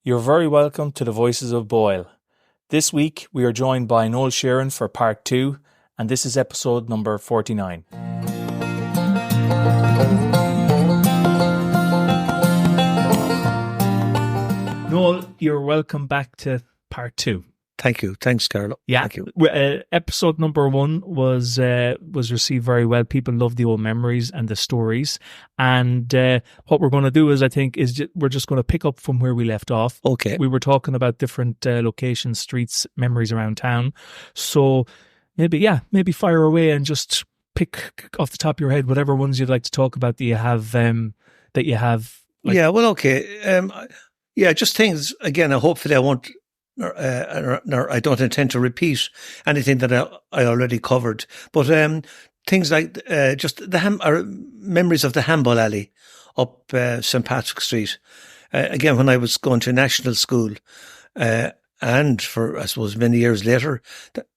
You're very welcome to the Voices of Boyle. This week we are joined by Noel Sheerin for part 2, and this is episode number 49. Noel, you're welcome back to part 2. Thank you. Thanks, Carlo. Yeah. Thank you. Episode number 1 was received very well. People love the old memories and the stories. And what we're going to do is, we're just going to pick up from where we left off. Okay. We were talking about different locations, streets, memories around town. So maybe fire away and just pick off the top of your head whatever ones you'd like to talk about that you have. Okay. Just things. Again, hopefully I won't. Nor I don't intend to repeat anything that I already covered. But things like just memories of the handball alley up St. Patrick's Street. Again, when I was going to national school, and for, I suppose, many years later,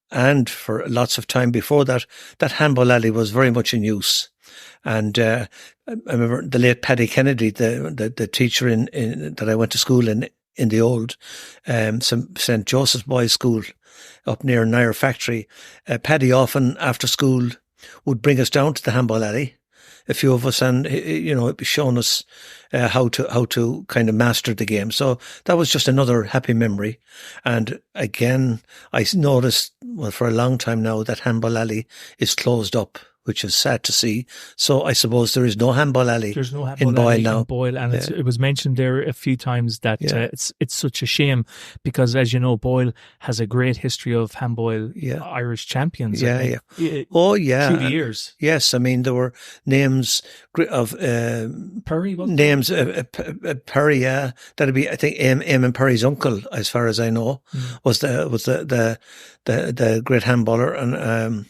and for lots of time before that, that handball alley was very much in use. And I remember the late Paddy Kennedy, the teacher that I went to school in the old St. Joseph's Boys School up near Nair Factory. Paddy often after school would bring us down to the handball alley, a few of us, and showing us how to kind of master the game. So that was just another happy memory. And again, I noticed, well, for a long time now, that handball alley is closed up, which is sad to see. So I suppose there is no handball alley. There's no handball in Boyle alley now. In Boyle, and it was mentioned there a few times that it's such a shame because, as you know, Boyle has a great history of handball Irish champions. Through the years. Yes, I mean there were names of Perry. Names Perry. That'd be, I think, Eamon Perry's uncle, as far as I know, was the great handballer, and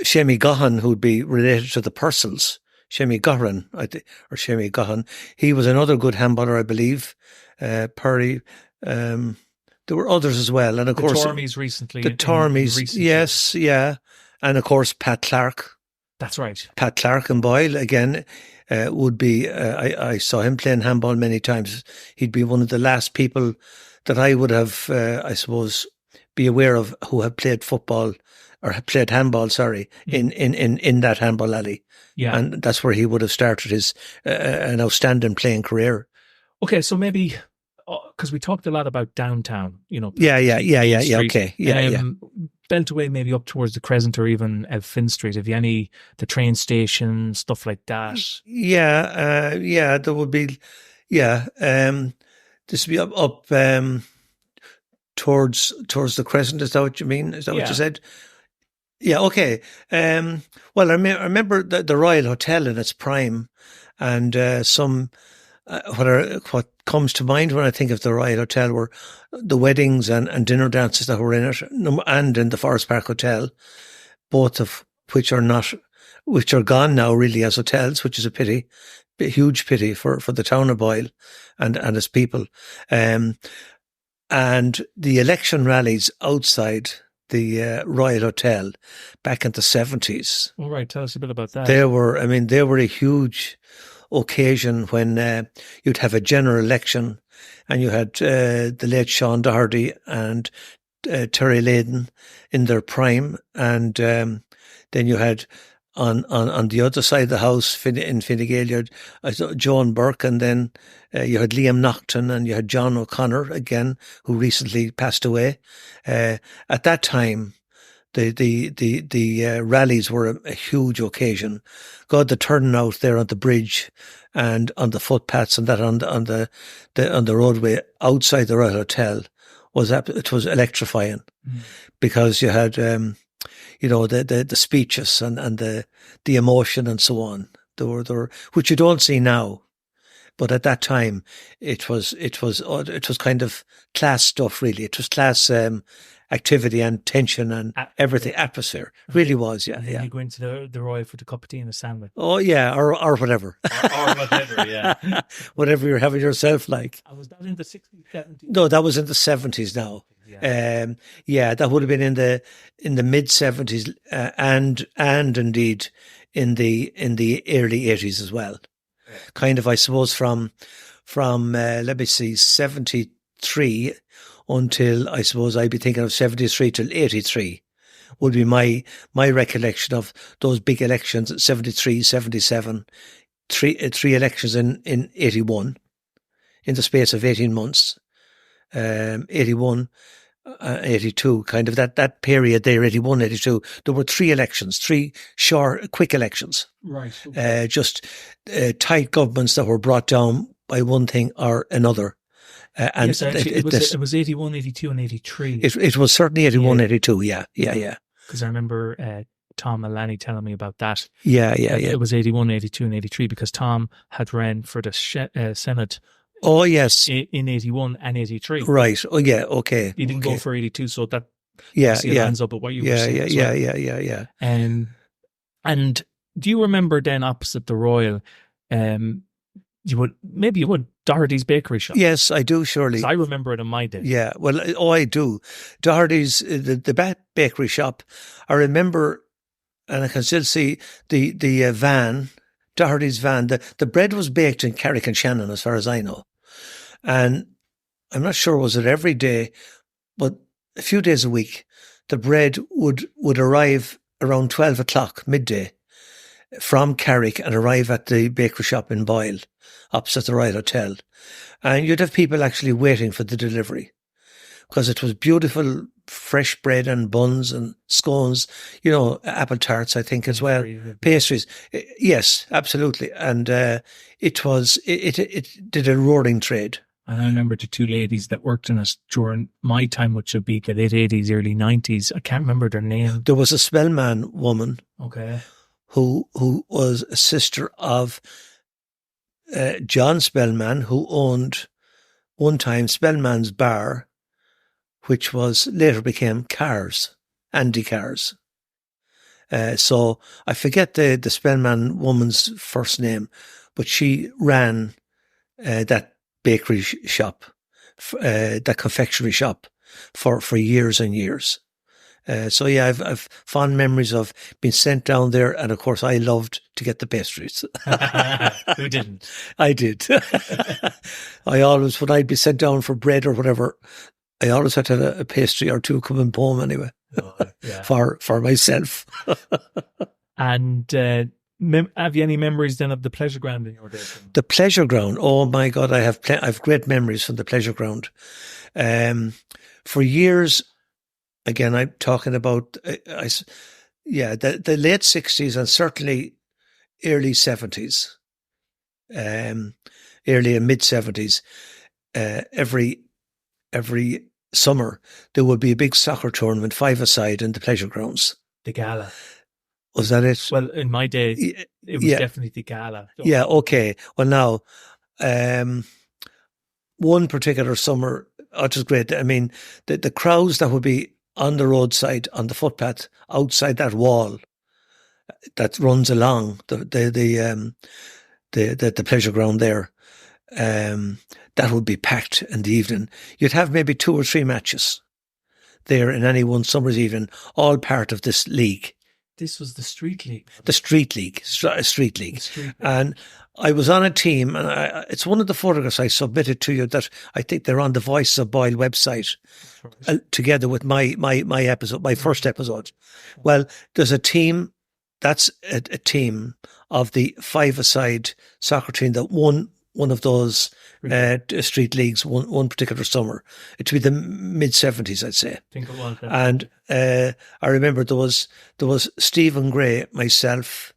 Shemi Gahan, who'd be related to the Purcells, Shemi Gahan, or Shemi Gahan. He was another good handballer, I believe. Perry. There were others as well, and of course Tormies recently. The Tormies, yes, yeah, and of course Pat Clark. That's right. Pat Clark and Boyle again would be. I saw him playing handball many times. He'd be one of the last people that I would have, I suppose, be aware of who have played football. Or had played handball, in that handball alley. Yeah. And that's where he would have started his an outstanding playing career. Okay, so maybe, because we talked a lot about downtown, Yeah, okay. Yeah. Belt away maybe up towards the Crescent or even Finn Street, if you any, the train station, stuff like that. Yeah, there would be, this would be up towards the Crescent, is that what you mean? Is that what you said? Yeah, okay. Well, I remember the Royal Hotel in its prime, and what comes to mind when I think of the Royal Hotel were the weddings and dinner dances that were in it, and in the Forest Park Hotel, both of which are gone now really as hotels, which is a huge pity for the town of Boyle and its people. And the election rallies outside the Royal Hotel back in the 70s. All right, tell us a bit about that. They were a huge occasion when you'd have a general election, and you had the late Sean Doherty and Terry Layden in their prime, and then you had on the other side of the house in Fine Gael, you had Joan Burke, and then you had Liam Naughton, and you had John O'Connor again, who recently passed away. At that time, the rallies were a huge occasion. God, the turnout there on the bridge and on the footpaths and that on the roadway outside the Royal Hotel was electrifying, because you had the speeches and the emotion and so on. There were which you don't see now, but at that time it was kind of class stuff. Really, it was class activity and tension and everything, atmosphere. Really was, yeah. You go into the Royal for the cup of tea and a sandwich. Oh yeah, or whatever. or whatever, yeah. Whatever you're having yourself like. Was that in the 60s, 70s? No, that was in the 70s now. That would have been in the mid 70s and indeed in the early 80s as well. Kind of, I suppose, from let me see, 73 73 until, I suppose I'd be thinking of 73 till 83 would be my recollection of those big elections, 73, 77, three elections in 81, in the space of 18 months, 81, 82, kind of that period there, 81, 82. There were three elections, three short, quick elections. Right. Okay. Just tight governments that were brought down by one thing or another. And yes, actually, it was 81, 82 and 83. It was certainly 81, 82, yeah. Because I remember Tom Malani telling me about that. Yeah. It was 81, 82 and 83 because Tom had ran for the Senate. Oh, yes. In 81 and 83. Right. Oh, yeah, okay. He didn't go for 82, so that lines up with what you were saying. Yeah. And do you remember then opposite the Royal, you would Doherty's Bakery Shop? Yes, I do, surely. I remember it in my day. Yeah, well, I do. Doherty's, the bakery shop, I remember, and I can still see the van, Doherty's van. The bread was baked in Carrick-on-Shannon, as far as I know. And I'm not sure, was it every day, but a few days a week, the bread would arrive around 12 o'clock, midday, from Carrick and arrive at the bakery shop in Boyle, opposite the Royal Hotel. And you'd have people actually waiting for the delivery because it was beautiful, fresh bread and buns and scones, apple tarts, I think, as well. Pastries. Yes, absolutely. And it did a roaring trade. And I remember the two ladies that worked in it during my time, which would be the late 80s, early 90s. I can't remember their name. There was a Spellman woman. Okay. Who was a sister of John Spellman, who owned one time Spellman's Bar, which later became Cars, Andy Cars. So I forget the Spellman woman's first name, but she ran that bakery shop, that confectionery shop for years and years. So yeah, I've fond memories of being sent down there, and of course I loved to get the pastries. Who didn't? I did. I always, when I'd be sent down for bread or whatever, I always had to have a pastry or two coming home anyway. Oh, yeah. for myself. And have you any memories then of the pleasure ground in your day? The pleasure ground. Oh my God, I have great memories from the pleasure ground. For years. Again, I'm talking about, the late 60s and certainly early 70s, early and mid 70s. Every summer there would be a big soccer tournament, five-a-side, in the pleasure grounds. The gala. Was that it? Well, in my day, it was definitely the gala. Yeah. Okay. Well, now, one particular summer, which was great. I mean, the crowds that would be on the roadside, on the footpath, outside that wall that runs along the pleasure ground there, that would be packed in the evening. You'd have maybe 2 or 3 matches there in any one summer's evening, all part of this league. This was the street league. The street league. And I was on a team, and it's one of the photographs I submitted to you that I think they're on the Voices of Boyle website, together with my episode, my first episode. Well, there's a team, that's a team of the five-a-side soccer team that won one of those street leagues one particular summer. It would be the mid-70s, I'd say. I think it was. And I remember there was Stephen Gray, myself.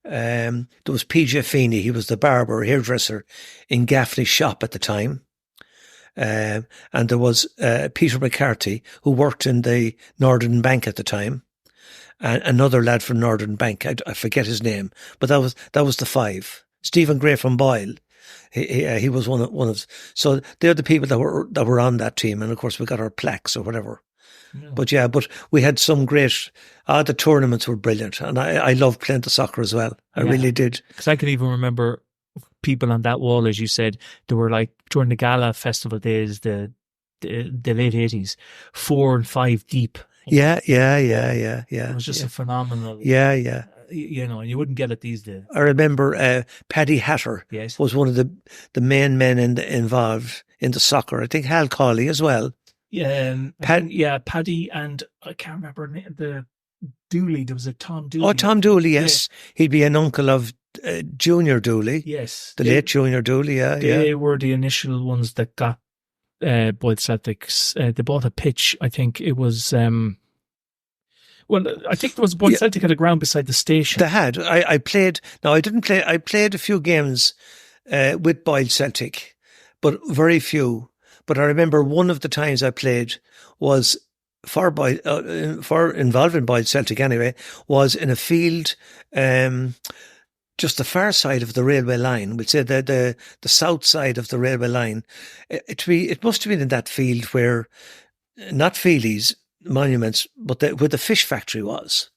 There was PJ Feeney. He was the barber, hairdresser in Gaffney's shop at the time. And there was Peter McCarthy, who worked in the Northern Bank at the time. And another lad from Northern Bank, I forget his name, but that was the 5. Stephen Gray from Boyle. He was one of. So they're the people that were on that team, and of course we got our plaques or whatever. Yeah. But we had some great. The tournaments were brilliant, and I loved playing the soccer as well. I really did. Because I can even remember people on that wall, as you said, they were like during the gala festival days, the late 80s, 4 and 5 deep. Yeah. It was just a phenomenal. Yeah. you wouldn't get it these days. I remember Paddy Hatter Yes. was one of the main men involved in the soccer. I think Hal Cawley as well. Paddy, and I can't remember the Dooley. There was a Tom Dooley. Oh, Tom Dooley, yes. Yeah. He'd be an uncle of Junior Dooley. Yes. The late Junior Dooley, They were the initial ones that got Boyle Celtics. They bought a pitch. I think it was... I think there was Boyle Celtic had a ground beside the station. They had. I played... No, I didn't play. I played a few games with Boyle Celtic, but very few. But I remember one of the times I played was for involving Boyle Celtic anyway, was in a field just the far side of the railway line. We'd say the south side of the railway line. It must have been in that field where, not Feely's Monuments, but where the fish factory was.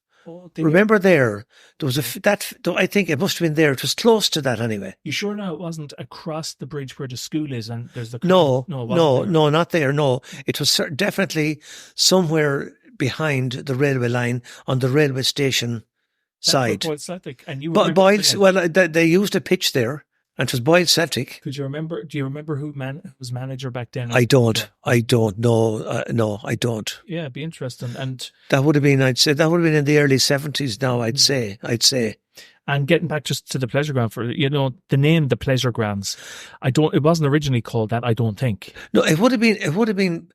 Remember there was I think it must have been there. It was close to that anyway. You sure now it wasn't across the bridge where the school is and there's the... No, not there. No, it was definitely somewhere behind the railway line on the railway station side. Boyle Celtic, and you they used a pitch there. And it was Boyle Celtic. Do you remember who was manager back then? I don't know. No, I don't. Yeah, it'd be interesting. And that would have been, I'd say, in the early 70s now, I'd say. And getting back just to the pleasure ground for, the name, the pleasure grounds, it wasn't originally called that, I don't think. No, it would have been,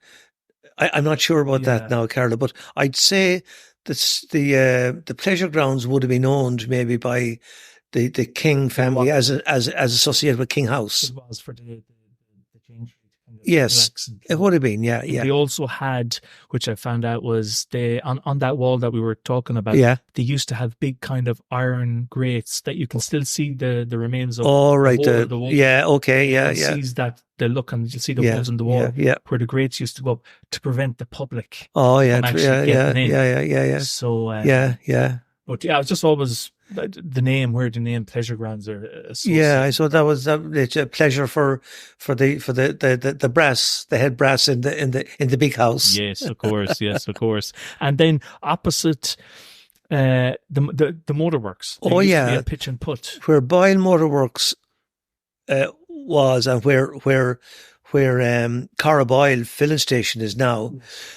I'm not sure about that now, Carla, but I'd say that the pleasure grounds would have been owned maybe by the King family as associated with King House. It was for the change. Yes, it would have been, yeah. They also had, which I found out was on that wall that we were talking about, they used to have big kind of iron grates that you can still see the remains of. Oh, right. The wall. Yeah, okay, yeah. Sees that the look, and you see the holes in the wall where the grates used to go up to prevent the public. Oh, yeah, from actually getting in. Yeah. So, yeah. But it was just always the name, where the name pleasure grounds are associated. Yeah, so that was it's a pleasure for the brass, the head brass in the big house. Yes, of course. And then opposite the motorworks. Oh yeah, a pitch and putt where Boyle Motorworks was, and where Cara Boyle filling station is now.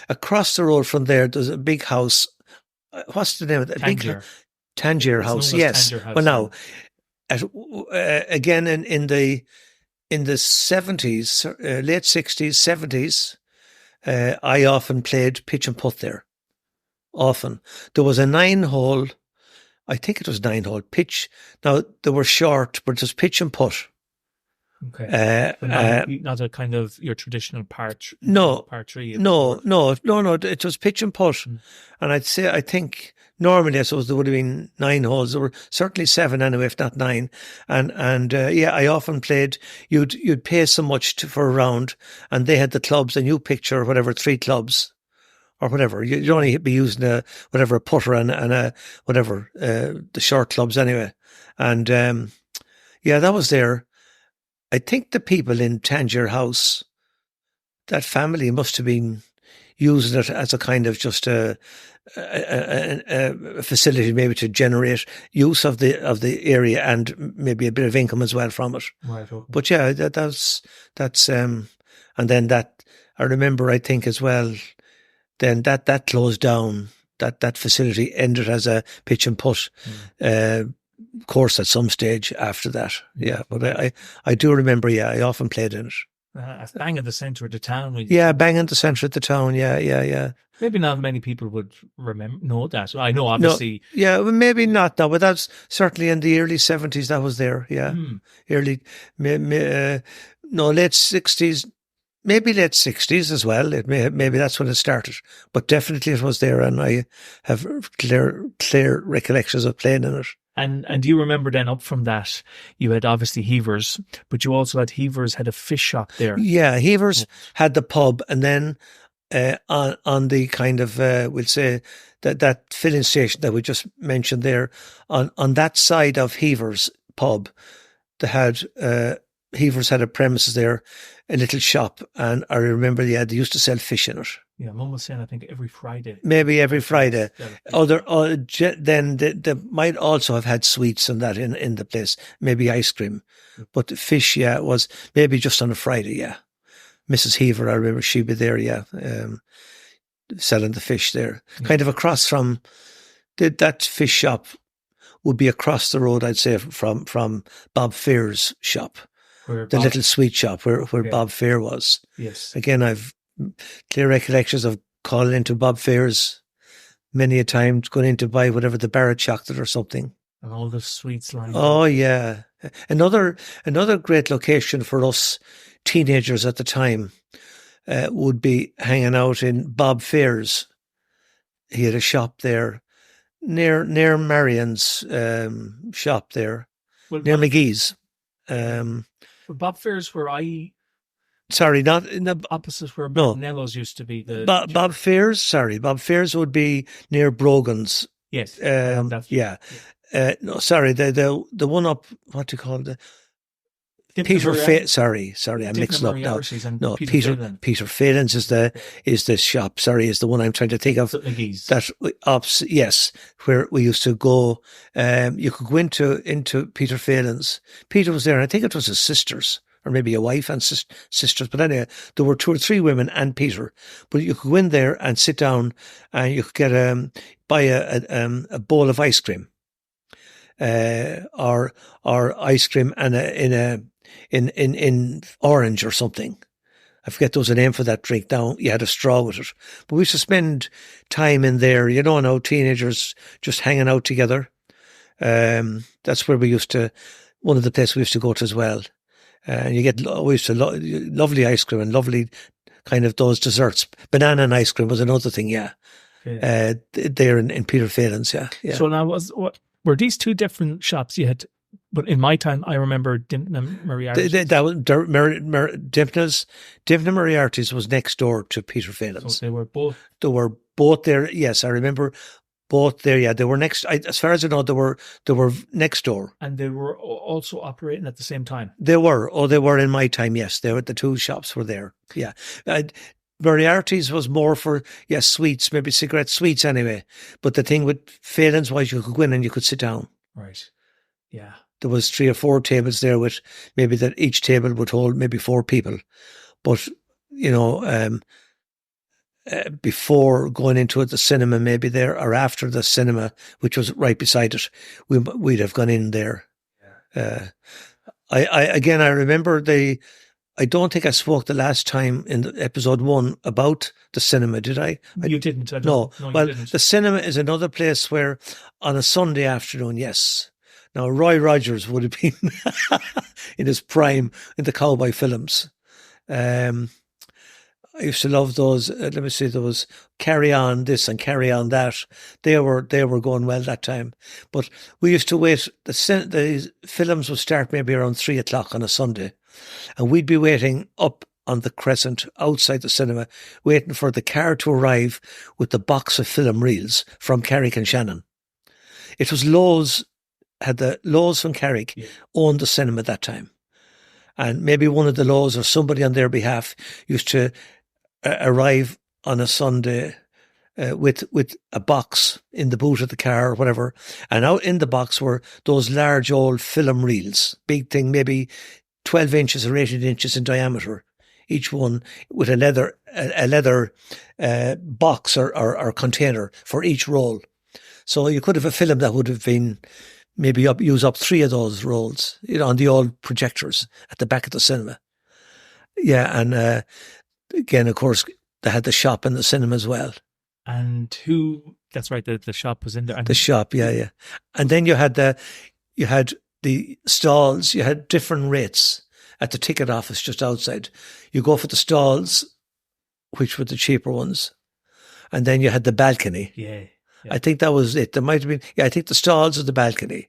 Across the road from there, there's a big house. What's the name of that? Tangier House, yes. Tangier House, well, now, again in the 70s, late 60s, 70s, I often played pitch and putt there. Often. There was a 9-hole, I think it was 9-hole pitch. Now, they were short, but it was pitch and putt. Okay. Not a kind of your traditional par 3. No. It was pitch and putt. And I think normally, I suppose there would have been 9 holes. There were certainly 7 anyway, if not 9. And I often played. You'd pay so much for a round, and they had the clubs, and you picture whatever 3 clubs or whatever. You'd only be using a putter and a whatever the short clubs anyway. And that was there. I think the people in Tangier House, that family must have been using it as a kind of just a facility, maybe to generate use of the area and maybe a bit of income as well from it. Right. Okay. But yeah, that's and then that I remember, I think as well. Then that closed down. That facility ended as a pitch and putt course at some stage after that. Yeah, but I do remember. Yeah, I often played in it. Bang in the centre of the town. Bang in the centre of the town. Yeah. Maybe not many people would know that. I know, obviously. No, yeah, well, maybe not now, but that's certainly in the early 70s that was there. Yeah, late 60s. Maybe late 60s as well. Maybe that's when it started, but definitely it was there, and I have clear recollections of playing in it. And do you remember then, up from that, you had obviously Heavers, but you also had a fish shop there. Yeah, Heavers had the pub, and then on the kind of we'll say that filling station that we just mentioned there, on that side of Heavers pub, they had Heavers had a premises there, a little shop, and I remember they used to sell fish in it. Yeah, Mum was saying I think every Friday. Maybe every Friday. Yeah. Then they might also have had sweets and that in the place, maybe ice cream. But the fish, yeah, was maybe just on a Friday, yeah. Mrs. Heaver, I remember she'd be there, yeah, selling the fish there. Yeah. Kind of across from, that fish shop would be across the road, I'd say, from Bob Fair's shop. The little sweet shop where Bob Fair was. Yes. Again, I've clear recollections of calling into Bob Fair's many a time, going in to buy whatever, the Barrett chocolate or something. And all the sweets lined Oh, up. yeah. Another great location for us teenagers at the time would be hanging out in Bob Fair's. He had a shop there near Marion's shop there, near McGee's. Bob Fair's where Sorry, not in the opposite where Nello's used to be. Bob Fair's. Sorry, Bob Fair's would be near Brogan's. Yes. Yeah. No, sorry, the one up. What do you call it? Peter sorry, I mixed up now. No, Peter Phelan's is the shop. Sorry, is the one I'm trying to think of. That yes, where we used to go. You could go into Peter Phelan's. Peter was there, and I think it was his sisters, or maybe a wife and sisters. But anyway, there were 2 or 3 women and Peter. But you could go in there and sit down, and you could get buy a bowl of ice cream, or ice cream and in orange or something. I forget there was a name for that drink now. You had a straw with it. But we used to spend time in there, now teenagers just hanging out together. That's where we used to, one of the places we used to go to as well. And we used to lovely ice cream and lovely kind of those desserts. Banana and ice cream was another thing, yeah. There in Peter Phelan's, yeah. So now were these 2 different shops you had? But in my time, I remember Dimpna Moriarty's. Dimpna Moriarty's was next door to Peter Phelan's. So they were both there. Yes, I remember both there. Yeah, they were next. As far as I know, they were next door. And they were also operating at the same time. They were. Oh, they were in my time. Yes, they were. The 2 shops were there. Yeah. Moriarty's was more for, sweets, maybe cigarette sweets anyway. But the thing with Phelan's was you could go in and you could sit down. Right. Yeah. There was 3 or 4 tables there with maybe that each table would hold maybe 4 people. But, before going into the cinema, maybe there, or after the cinema, which was right beside it, we'd have gone in there. Yeah. I remember I don't think I spoke the last time in episode 1 about the cinema, did I? You didn't. No, well, you didn't. The cinema is another place where on a Sunday afternoon, yes. Now, Roy Rogers would have been in his prime in the cowboy films. I used to love those. Let me see, there was Carry On This and Carry On That. They were going well that time. But we used to wait. The films would start maybe around 3:00 on a Sunday, and we'd be waiting up on the Crescent outside the cinema, waiting for the car to arrive with the box of film reels from Carrick and Shannon. It was Lowe's. Had the Lowe's from Carrick owned the cinema at that time. And maybe one of the Lowe's or somebody on their behalf used to arrive on a Sunday with a box in the boot of the car or whatever. And out in the box were those large old film reels, big thing, maybe 12 inches or 18 inches in diameter, each one with a leather box or container for each roll. So you could have a film that would have been maybe use up 3 of those rolls, on the old projectors at the back of the cinema. Yeah, and again, of course, they had the shop and the cinema as well. And that's right, the shop was in there. The shop, yeah. And then you had the stalls, you had different rates at the ticket office just outside. You go for the stalls, which were the cheaper ones. And then you had the balcony. Yeah. I think that was it. There might have been, I think the stalls or the balcony.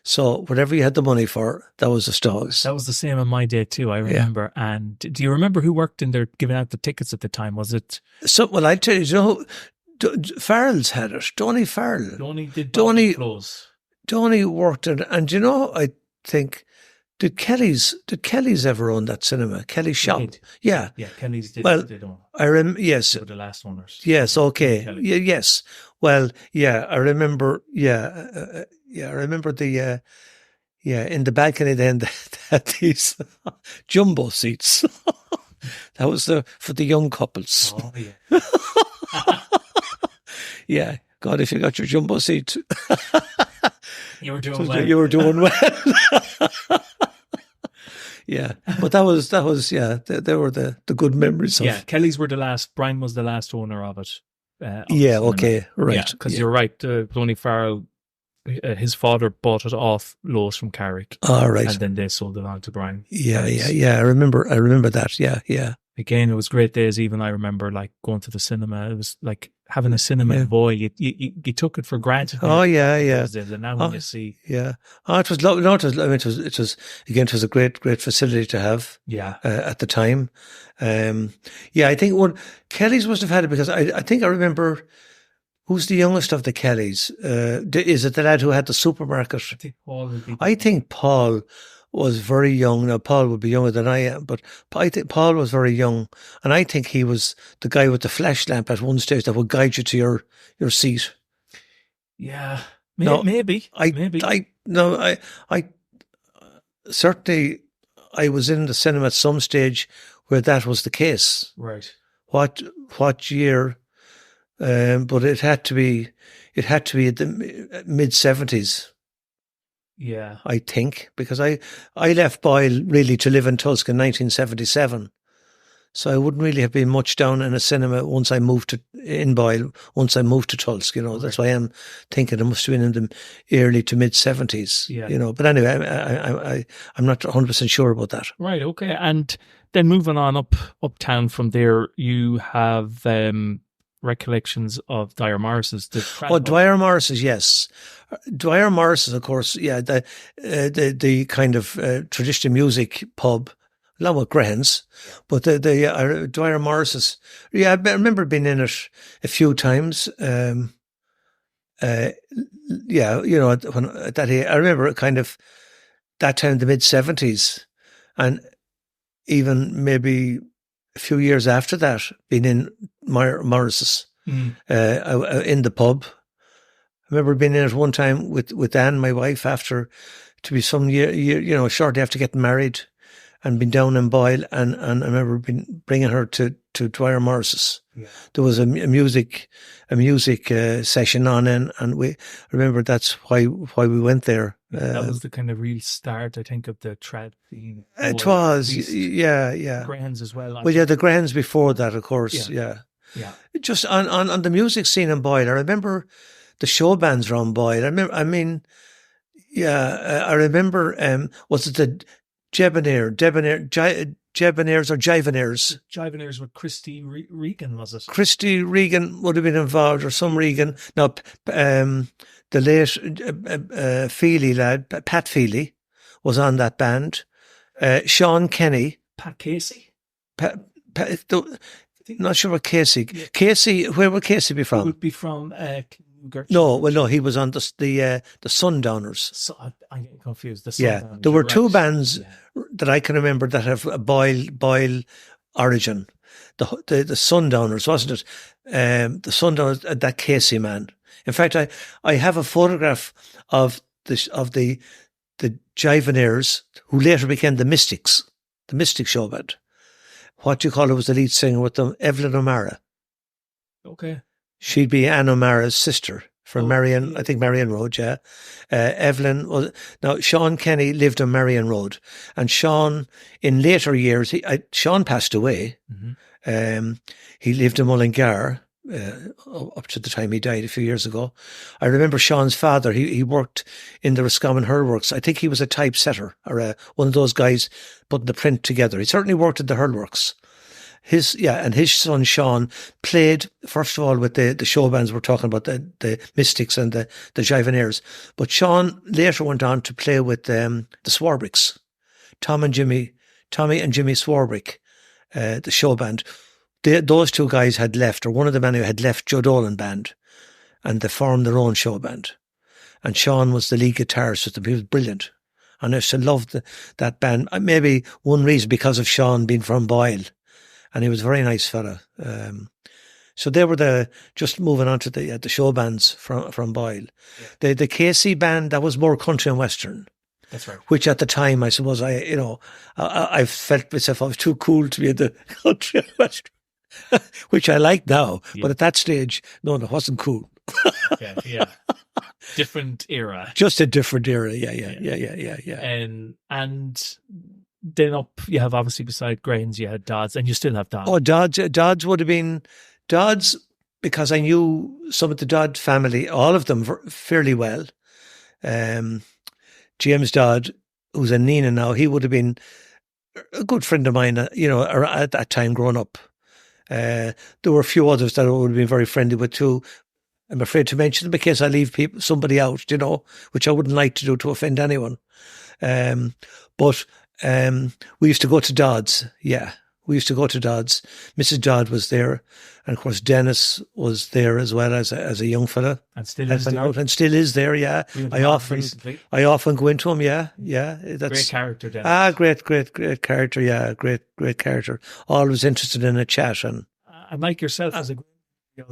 So whatever you had the money for, that was the stalls. That was the same on my day too, I remember. Yeah. And do you remember who worked in there giving out the tickets at the time? Was it? Well, I'll tell you, Farrell's had it. Donny Farrell. Donny did Donny close. Donny worked it. And I think Did Kelly's ever own that cinema? Kelly's shop? did. Yeah. Yeah, Kelly's did. Well, They don't. yes. They were the last owners. Yes, okay. Kelly. Yes. Well, yeah, I remember, I remember in the balcony then they had these jumbo seats. That was for the young couples. Oh, yeah. Yeah. God, if you got your jumbo seat, You were doing well. you were doing well. Yeah. But that was, they were the good memories of. Yeah, Kelly's were the last. Brian was the last owner of it. Of the Yeah, cinema. okay, right. Yeah, because you're right. Tony Farrell, his father bought it off Lowe's from Carrick. All right. And then they sold it on to Brian. Yeah. I remember that. Yeah. Again, it was great days. Even I remember like going to the cinema. It was like having a cinema in Boyle. You took it for granted. Oh yeah. And now when you see, Oh, it was lovely. No, it was again. It was a great facility to have. Yeah. At the time. I think Kelly's must have had it because I think I remember. Who's the youngest of the Kellys? Is it the lad who had the supermarket? I think Paul would be. I think Paul was very young. Now, Paul would be younger than I am, but I think Paul was very young. And I think he was the guy with the flash lamp at one stage that would guide you to your seat. Yeah. Maybe. Maybe. I certainly, I was in the cinema at some stage where that was the case. Right. What year? But it had to be at the mid-70s. Yeah. I think, because I left Boyle really to live in Tulsk in 1977. So I wouldn't really have been much down in a cinema once I moved to Tulsk, That's why I'm thinking it must have been in the early to mid-70s, But anyway, I'm not 100% sure about that. Right, okay. And then moving on uptown from there, you have recollections of Dwyer Morris's. Dwyer Morris's, yes. Dwyer Morris's, of course, the kind of traditional music pub, along with Graham's, but the Dwyer Morris's, I remember being in it a few times. When at that age, I remember kind of that time, the mid-70s, and even maybe a few years after that, being in Morris's in the pub. I remember being in it one time with Anne, my wife, after to be some year, shortly after getting married, and been down in Boyle, and I remember bringing her to Dwyer Morris's. Yeah. There was a music session on, and I remember that's why we went there. That was the kind of real start, I think, of the trad scene. It was, yeah. Grahams as well. The Grahams before that, of course, yeah. Just on the music scene in Boyle, I remember the show bands around Boyle. I remember, was it the Jebonairs or Jivenaires? Jivenaires with Christy Regan, was it? Christy Regan would have been involved, or some Regan. No, the late Feely lad, Pat Feely, was on that band. Sean Kenny. Pat Casey? Not sure what Casey. Yeah. Casey, where would Casey be from? He would be from No, he was on the Sundowners. So, I'm getting confused. There were two bands that I can remember that have a Boyle origin. The Sundowners, wasn't it? The Sundowners, that Casey man. In fact, I have a photograph of the Jivenaires, who later became the Mystics, the Mystic show band. What do you call it was the lead singer with them, Evelyn O'Mara. Okay. She'd be Anne O'Mara's sister from Marion, I think Marion Road, yeah. Evelyn was, now Sean Kenny lived on Marion Road, and Sean, in later years, Sean passed away. Mm-hmm. He lived in Mullingar, up to the time he died a few years ago. I remember Sean's father, he worked in the Roscommon Hurl Works. I think he was a typesetter, or one of those guys putting the print together. He certainly worked at the Hurl Works. And his son Sean played, first of all, with the show bands we're talking about, the Mystics and the Jivenaires. But Sean later went on to play with the Swarbricks, Tommy and Jimmy Swarbrick, the show band. Those two guys had left, or one of them anyway, had left Joe Dolan band, and they formed their own show band. And Sean was the lead guitarist with them. He was brilliant. And I used to love that band. Maybe one reason because of Sean being from Boyle, and he was a very nice fella. So they were just moving on to the show bands from Boyle. Yeah. The KC band, that was more country and western. That's right. Which at the time, I suppose, I felt myself I was too cool to be in the country and western, which I like now. Yeah. But at that stage, no, it wasn't cool. Yeah. Different era. Just a different era. Yeah. And then up, you have obviously beside Grains, you had Dodds, and you still have Dodds. Oh, Dodds would have been Dodds, because I knew some of the Dodd family, all of them fairly well. James Dodd, who's a Nina now, he would have been a good friend of mine, at that time growing up. There were a few others that I would have been very friendly with too. I'm afraid to mention them in case I leave somebody out, which I wouldn't like to do to offend anyone. But we used to go to Dodds. Yeah, we used to go to Dodds. Mrs. Dodd was there. And of course, Dennis was there as well as a young fella. And still is there. And still is there, yeah. I often go into him, yeah. Great character, Dennis. Great character, yeah. Great character. Always interested in a chat. And like yourself,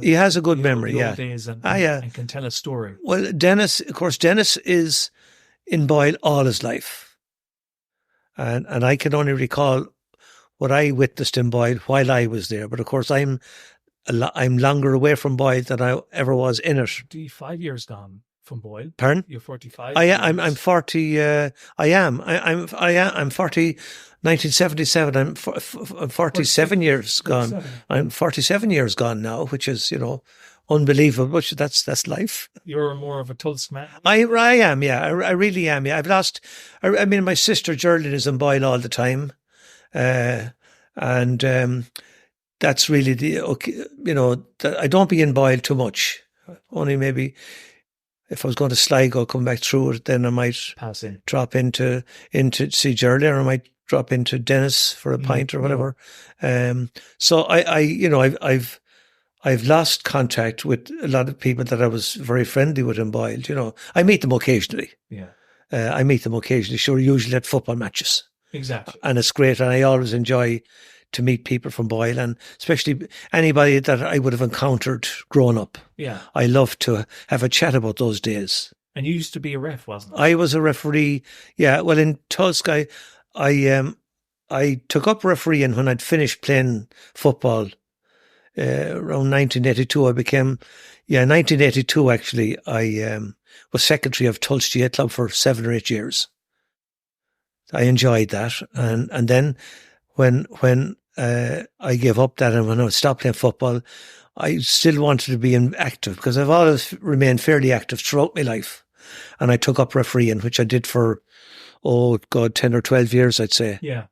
he has a good memory, yeah. And can tell a story. Well, Dennis is in Boyle all his life. And I can only recall what I witnessed in Boyle while I was there. But of course, I'm longer away from Boyle than I ever was in it. 5 years gone from Boyle. Pardon? You're 45. I'm 40. I am. I'm 40. 1977. I'm 47 years gone. I'm 47 years gone now, which is unbelievable. But that's life. You're more of a Tulsk man. I am. Yeah, I really am. Yeah, I've lost. I mean, my sister Geraldine is in Boyle all the time. And that's really I don't be in Boyle too much. Only maybe if I was going to Sligo, come back through it, then I might pass in, drop into see Geraldine, or I might drop into Dennis for a pint or whatever. So I've lost contact with a lot of people that I was very friendly with in Boyle. I meet them occasionally. Yeah, I meet them occasionally. Sure, usually at football matches. Exactly. And it's great. And I always enjoy to meet people from Boyle, and especially anybody that I would have encountered growing up. Yeah. I love to have a chat about those days. And you used to be a ref, wasn't it? I was a referee. Yeah. Well, in Tulsk, I took up refereeing when I'd finished playing football. Around 1982, I became, 1982 actually, I was secretary of Tulsk GA Club for 7 or 8 years. I enjoyed that. And then when I gave up that, and when I stopped playing football, I still wanted to be active, because I've always remained fairly active throughout my life. And I took up refereeing, which I did for, 10 or 12 years, I'd say. Yeah.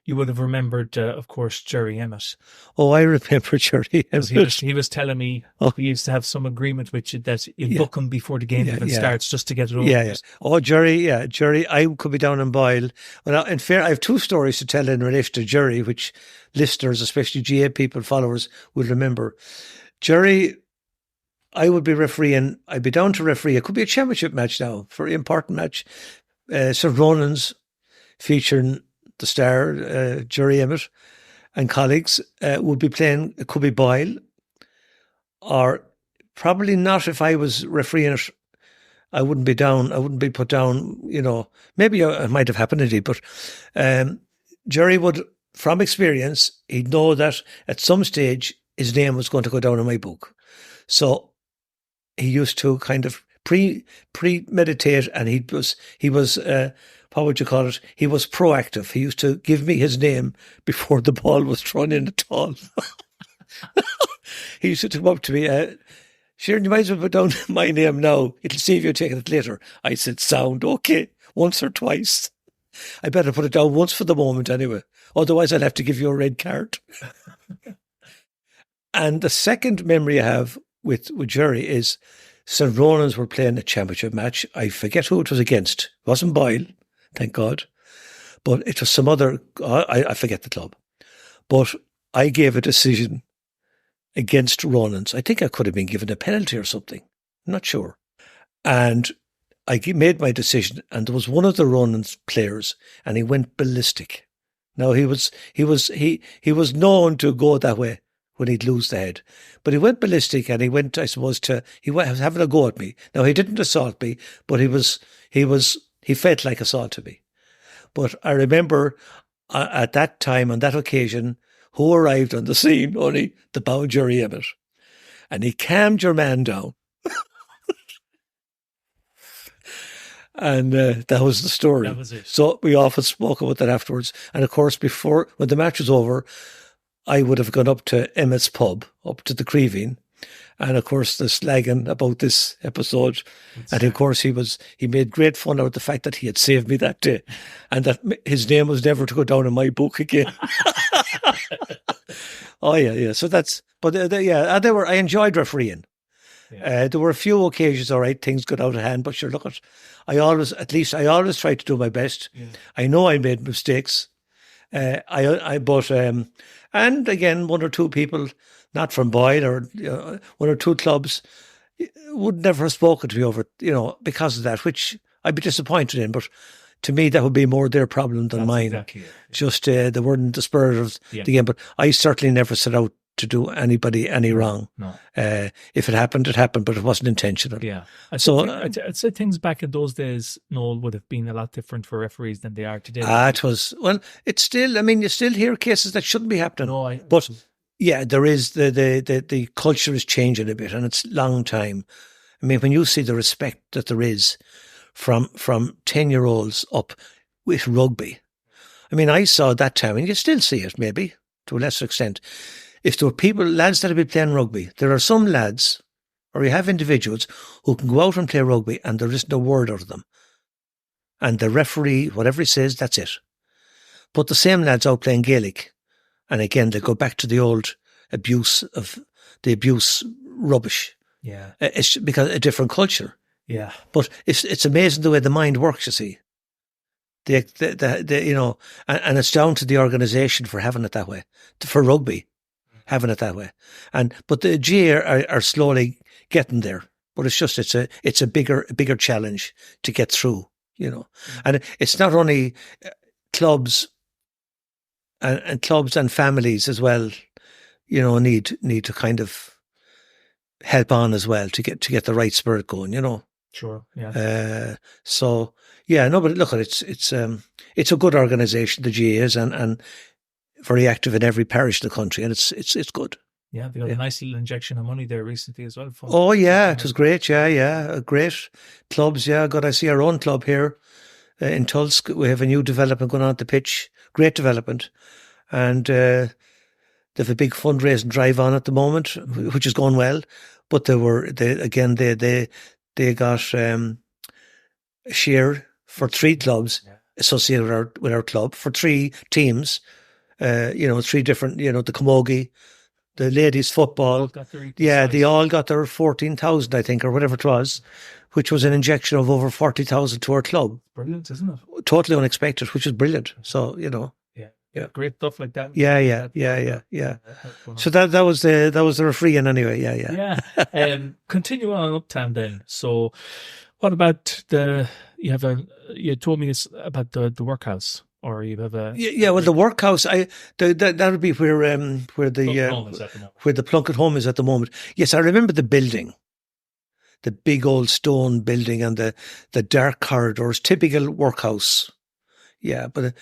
You would have remembered, of course, Jerry Emmett. Oh, I remember Jerry Emmett. He was telling me we used to have some agreement with you that you book him before the game even starts, just to get it over. Yeah. Oh, Jerry, I could be down in Boyle. Well, in fair, I have 2 stories to tell in relation to Jerry, which listeners, especially GA people, followers, will remember. Jerry, I would be refereeing. I'd be down to referee. It could be a championship match now, very important match. St. Ronan's, featuring the star, Jerry Emmett, and colleagues would be playing. It could be Boyle, or probably not. If I was refereeing it, I wouldn't be down. I wouldn't be put down. Maybe it might have happened indeed. But Jerry would, from experience, he'd know that at some stage his name was going to go down in my book. So he used to kind of premeditate, and he was. How would you call it? He was proactive. He used to give me his name before the ball was thrown in at all. He used to come up to me, Sheerin, you might as well put down my name now. It'll save you taking it later. I said, sound, okay, once or twice. I better put it down once for the moment anyway. Otherwise, I'll have to give you a red card. And the second memory I have with Jerry is St. Ronan's were playing a championship match. I forget who it was against. It wasn't Boyle. Thank God. But it was some other, I forget the club. But I gave a decision against Ronan's. I think I could have been given a penalty or something. I'm not sure. And made my decision, and there was one of the Ronan's players, and he went ballistic. Now he was known to go that way when he'd lose the head, but he went ballistic, and he went, I suppose, he was having a go at me. Now he didn't assault me, but he felt like assault to me. But I remember at that time, on that occasion, who arrived on the scene? Only the Bow Jerry Emmett, and he calmed your man down. And that was the story. That was it. So we often spoke about that afterwards. And of course, when the match was over, I would have gone up to Emmett's pub, up to the Creevine. And of course, the slagging about this episode. And of course, he made great fun out of the fact that he had saved me that day, and that his name was never to go down in my book again. Oh yeah. So I enjoyed refereeing. Yeah. There were a few occasions, all right, things got out of hand, but sure, look, I always tried to do my best. Yeah. I know I made mistakes. And again, one or two people, not from Boyle or one or two clubs, would never have spoken to me over, because of that, which I'd be disappointed in. But to me, that would be more their problem than mine. Exactly it. Yeah. Just they weren't in the spirit of the game. But I certainly never set out to do anybody any wrong. No. If it happened, but it wasn't intentional. Yeah. I'd say things back in those days, Noel, would have been a lot different for referees than they are today. It's still, you still hear cases that shouldn't be happening. But yeah, there is the culture is changing a bit, and it's a long time. When you see the respect that there is from 10-year-olds up with rugby, I saw that time, and you still see it maybe to a lesser extent. If there were lads that have been playing rugby, there are some lads, or you have individuals who can go out and play rugby and there isn't a word out of them. And the referee, whatever he says, that's it. But the same lads out playing Gaelic, and again, they go back to the old abuse rubbish. Yeah. It's because a different culture. Yeah. But it's amazing the way the mind works, you see. And it's down to the organisation for having it that way, for rugby. Having it that way, but the GA are slowly getting there. But it's a bigger challenge to get through, And it's not only clubs and families as well, need to kind of help on as well to get the right spirit going, Sure. Yeah. But look, it's a good organisation, the GA is, and very active in every parish in the country, and it's good. Yeah, they got a nice little injection of money there recently as well. Oh yeah, it was great. Yeah, great clubs. Yeah, I see our own club here in Tulsk. We have a new development going on at the pitch. Great development, and they have a big fundraising drive on at the moment, which is going well. But they got a share for 3 clubs associated with our club, for 3 teams. 3 different, the camogie, the ladies football. They all got their 14,000, I think, or whatever it was, which was an injection of over 40,000 to our club. Brilliant, isn't it? Totally unexpected, which is brilliant. So, Yeah, great stuff like that. Yeah. So that was the refereeing anyway. Yeah. Continue on uptown then. So, what about you told me this about the workhouse. Or you have a the workhouse. That would be where the Plunkett home is at the moment. Yes, I remember the building, the big old stone building, and the dark corridors, typical workhouse. Yeah, but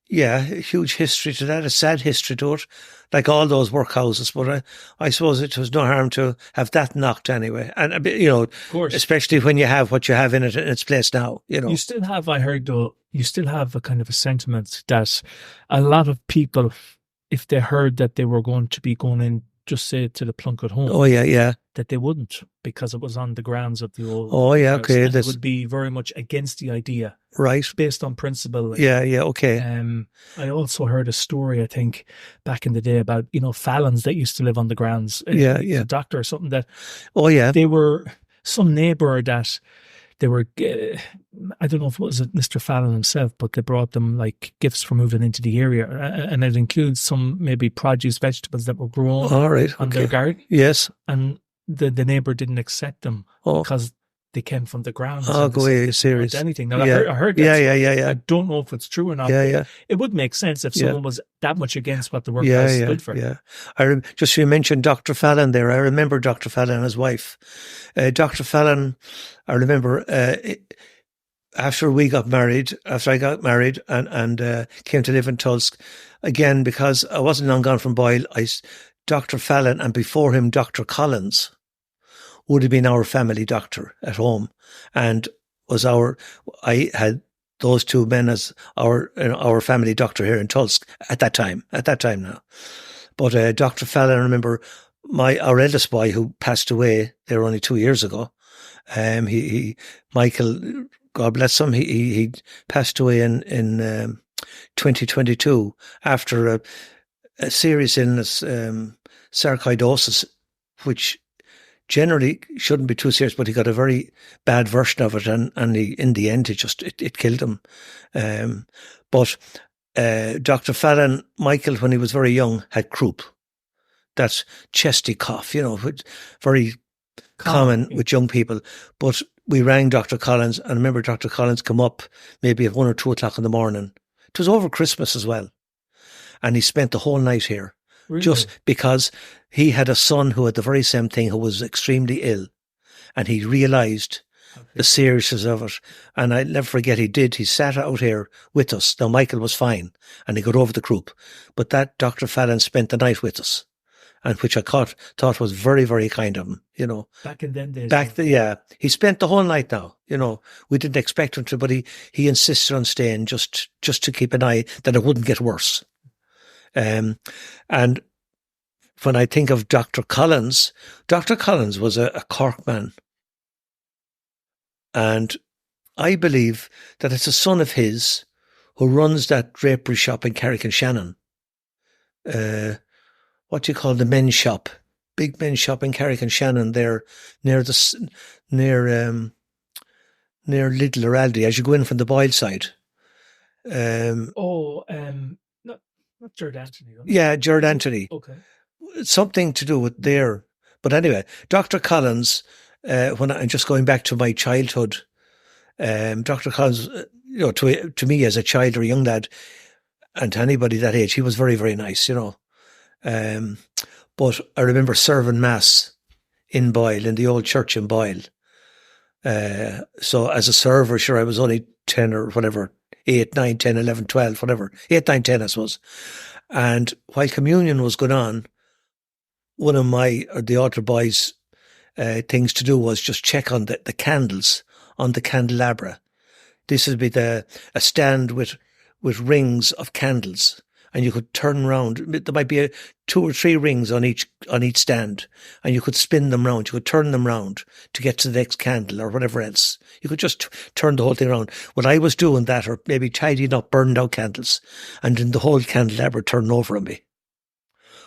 a huge history to that, a sad history to it, like all those workhouses. But I suppose it was no harm to have that knocked anyway, and of course, especially when you have what you have in its place now. You still have, I heard though, you still have a kind of a sentiment that a lot of people, if they heard that they were going to be going in, just say to the Plunkett home. Oh yeah. That they wouldn't, because it was on the grounds of the old. Oh yeah, okay. It would be very much against the idea, right? Based on principle. Yeah, okay. I also heard a story, I think, back in the day about Fallons that used to live on the grounds. Yeah. A doctor or something that. Oh yeah. They were some neighbour that. They were, I don't know if it was Mr. Fallon himself, but they brought them like gifts for moving into the area. And it includes some maybe produce, vegetables that were grown on their garden. Yes. And the neighbour didn't accept them because they came from the grounds. Oh, and go away, serious. Anything. Now, Yeah. I heard that. Yeah. I don't know if it's true or not. Yeah. It would make sense if someone was that much against what the working class stood for. Yeah. Just you mentioned Dr. Fallon there. I remember Dr. Fallon and his wife. Dr. Fallon, I remember after I got married and came to live in Tulsk, again, because I wasn't long gone from Boyle, Dr. Fallon and before him, Dr. Collins would have been our family doctor at home, and I had those two men as our family doctor here in Tulsk at that time now. But Dr. Fallon, I remember our eldest boy who passed away there only 2 years ago. Michael, God bless him, he passed away in 2022 after a serious illness, sarcoidosis, which generally shouldn't be too serious, but he got a very bad version of it, and in the end, it killed him. But Dr. Fallon, Michael, when he was very young, had croup. That's chesty cough, very common with young people. But we rang Dr. Collins, and I remember Dr. Collins come up maybe at 1 or 2 o'clock in the morning. It was over Christmas as well. And he spent the whole night here. Really? Just because he had a son who had the very same thing, who was extremely ill. And he realised the seriousness of it. And I'll never forget, he sat out here with us. Now, Michael was fine, and he got over the croup. But that Dr. Fallon spent the night with us, and which I thought was very, very kind of him, Back in them days. He spent the whole night now, We didn't expect him to, but he insisted on staying just to keep an eye that it wouldn't get worse. And when I think of Dr. Collins was a Cork man. And I believe that it's a son of his who runs that drapery shop in Carrick-on-Shannon. What do you call the men's shop? Big men's shop in Carrick-on-Shannon there, near Lidl or Aldi, as you go in from the Boyle side. Not Jared Anthony. Yeah, Jared Anthony. Okay. Something to do with there. But anyway, Dr. Collins, when I'm just going back to my childhood, Dr. Collins, to me as a child or a young lad, and to anybody that age, he was very, very nice, But I remember serving Mass in Boyle, in the old church in Boyle. So as a server, sure, I was only 10 or whatever, 8, 9, 10, 11, 12, whatever. 8, 9, 10, I suppose. And while communion was going on, one of the altar boys' things to do was just check on the candles on the candelabra. This would be a stand with rings of candles. And you could turn around. There might be 2 or 3 rings on each stand, and you could spin them round. You could turn them round to get to the next candle or whatever else. You could just turn the whole thing around. When I was doing that, or maybe tidying up burned out candles, and then the whole candelabra turned over on me,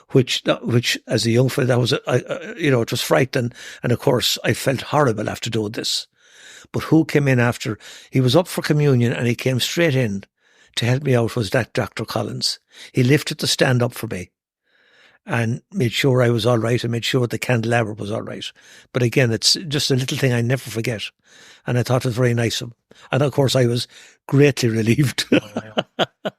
which as a young fella, that was it was frightening. And of course, I felt horrible after doing this. But who came in after? He was up for communion, and he came straight in to help me out, was that Dr. Collins. He lifted the stand up for me and made sure I was all right, and made sure the candelabra was all right. But again, it's just a little thing I never forget. And I thought it was very nice of him. And of course, I was greatly relieved.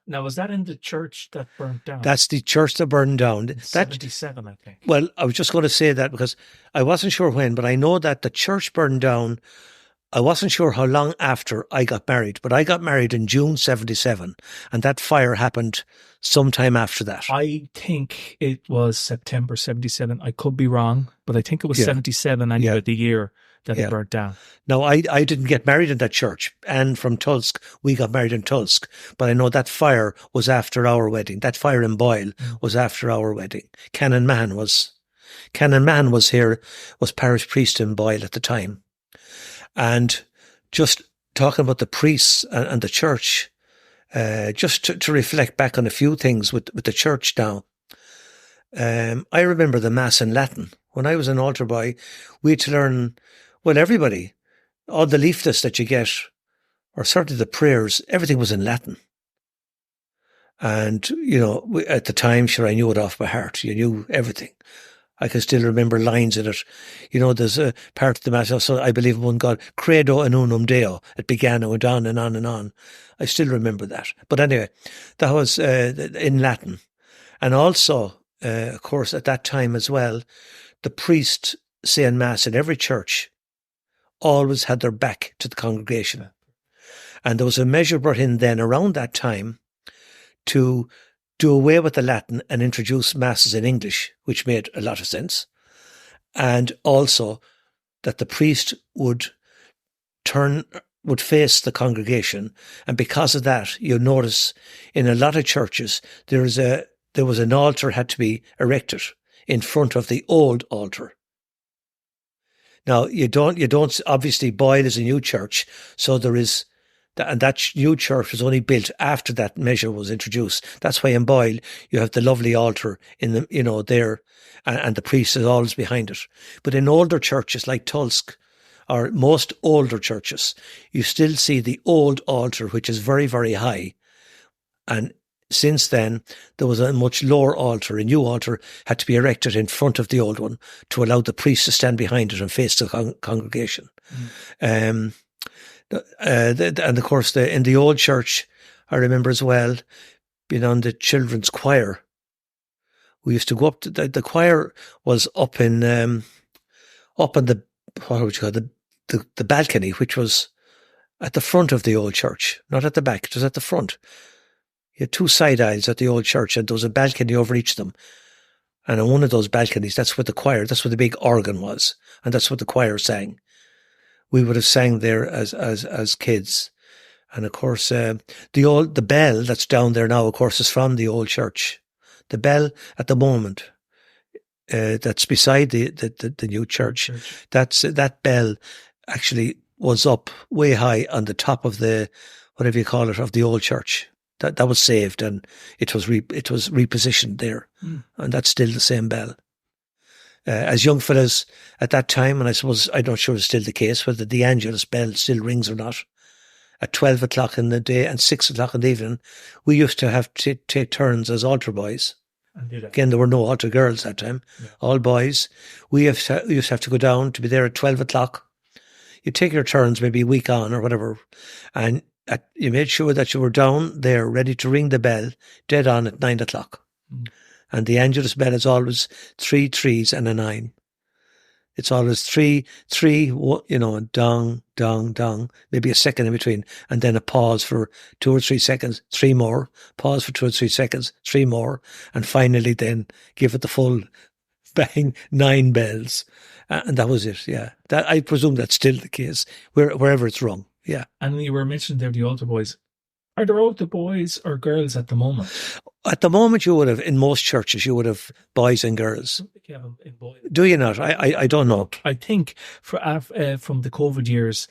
Now, was that in the church that burnt down? That's the church that burned down. In 77, I think. Well, I was just going to say that because I wasn't sure when, but I know that the church burned down. I wasn't sure how long after I got married, but I got married in June 77, and that fire happened sometime after that. I think it was September 77. I could be wrong, but I think it was 77 anyway, the year that it burnt down. No, I didn't get married in that church. And from Tulsk, we got married in Tulsk. But I know that fire was after our wedding. That fire in Boyle was after our wedding. Canon Mann was here, was parish priest in Boyle at the time. And just talking about the priests and the church, just to reflect back on a few things with the church now. I remember the Mass in Latin. When I was an altar boy, we had to learn, well, everybody, all the leaflets that you get, or certainly the prayers, everything was in Latin. And, at the time, sure, I knew it off by heart. You knew everything. I can still remember lines in it. There's a part of the Mass, so I believe in one God, credo in unum Deo. It began and went on and on and on. I still remember that. But anyway, that was in Latin. And also, of course, at that time as well, the priest saying Mass in every church always had their back to the congregation. And there was a measure brought in then around that time to do away with the Latin and introduce Masses in English, which made a lot of sense. And also that the priest would face the congregation. And because of that, you'll notice in a lot of churches, there was an altar had to be erected in front of the old altar. Now, you don't, obviously Boyle is a new church, so there is, and that new church was only built after that measure was introduced. That's why in Boyle you have the lovely altar in the, there, and the priest is always behind it. But in older churches like Tulsk, or most older churches, you still see the old altar, which is very, very high. And since then, there was a much lower altar. A new altar had to be erected in front of the old one to allow the priest to stand behind it and face the congregation. And of course, in the old church, I remember as well, being on the children's choir. We used to go up to the choir was up in the, what would you call it, the balcony, which was at the front of the old church, not at the back. It was at the front. You had two side aisles at the old church, and there was a balcony over each of them. And on one of those balconies, that's where the big organ was, and that's what the choir sang. We would have sang there as kids. And of course, the bell that's down there now, of course, is from the old church. The bell at the moment, that's beside the new church. That bell actually was up way high on the top of the, whatever you call it, of the old church. That was saved, and it was repositioned there. And that's still the same bell. As young fellas at that time, and I suppose, I'm not sure it's still the case, whether the Angelus bell still rings or not, at 12 o'clock in the day and 6 o'clock in the evening, we used to have to take turns as altar boys. Again, there were no altar girls that time, all boys. We used to have to go down to be there at 12 o'clock. You take your turns maybe a week on or whatever, and you made sure that you were down there ready to ring the bell dead on at 9 o'clock. And the Angelus bell is always 3 3s and a 9. It's always 3 3, dong, dong, dong, maybe a second in between, and then a pause for 2 or 3 seconds, 3 more, pause for 2 or 3 seconds, 3 more, and finally then give it the full bang, 9 bells. And that was it, yeah. I presume that's still the case, wherever it's wrong, yeah. And you were mentioning there the altar boys. Are there altar boys or girls at the moment? At the moment, you would have, in most churches, you would have boys and girls. Do you not? I don't know. I think from the COVID years,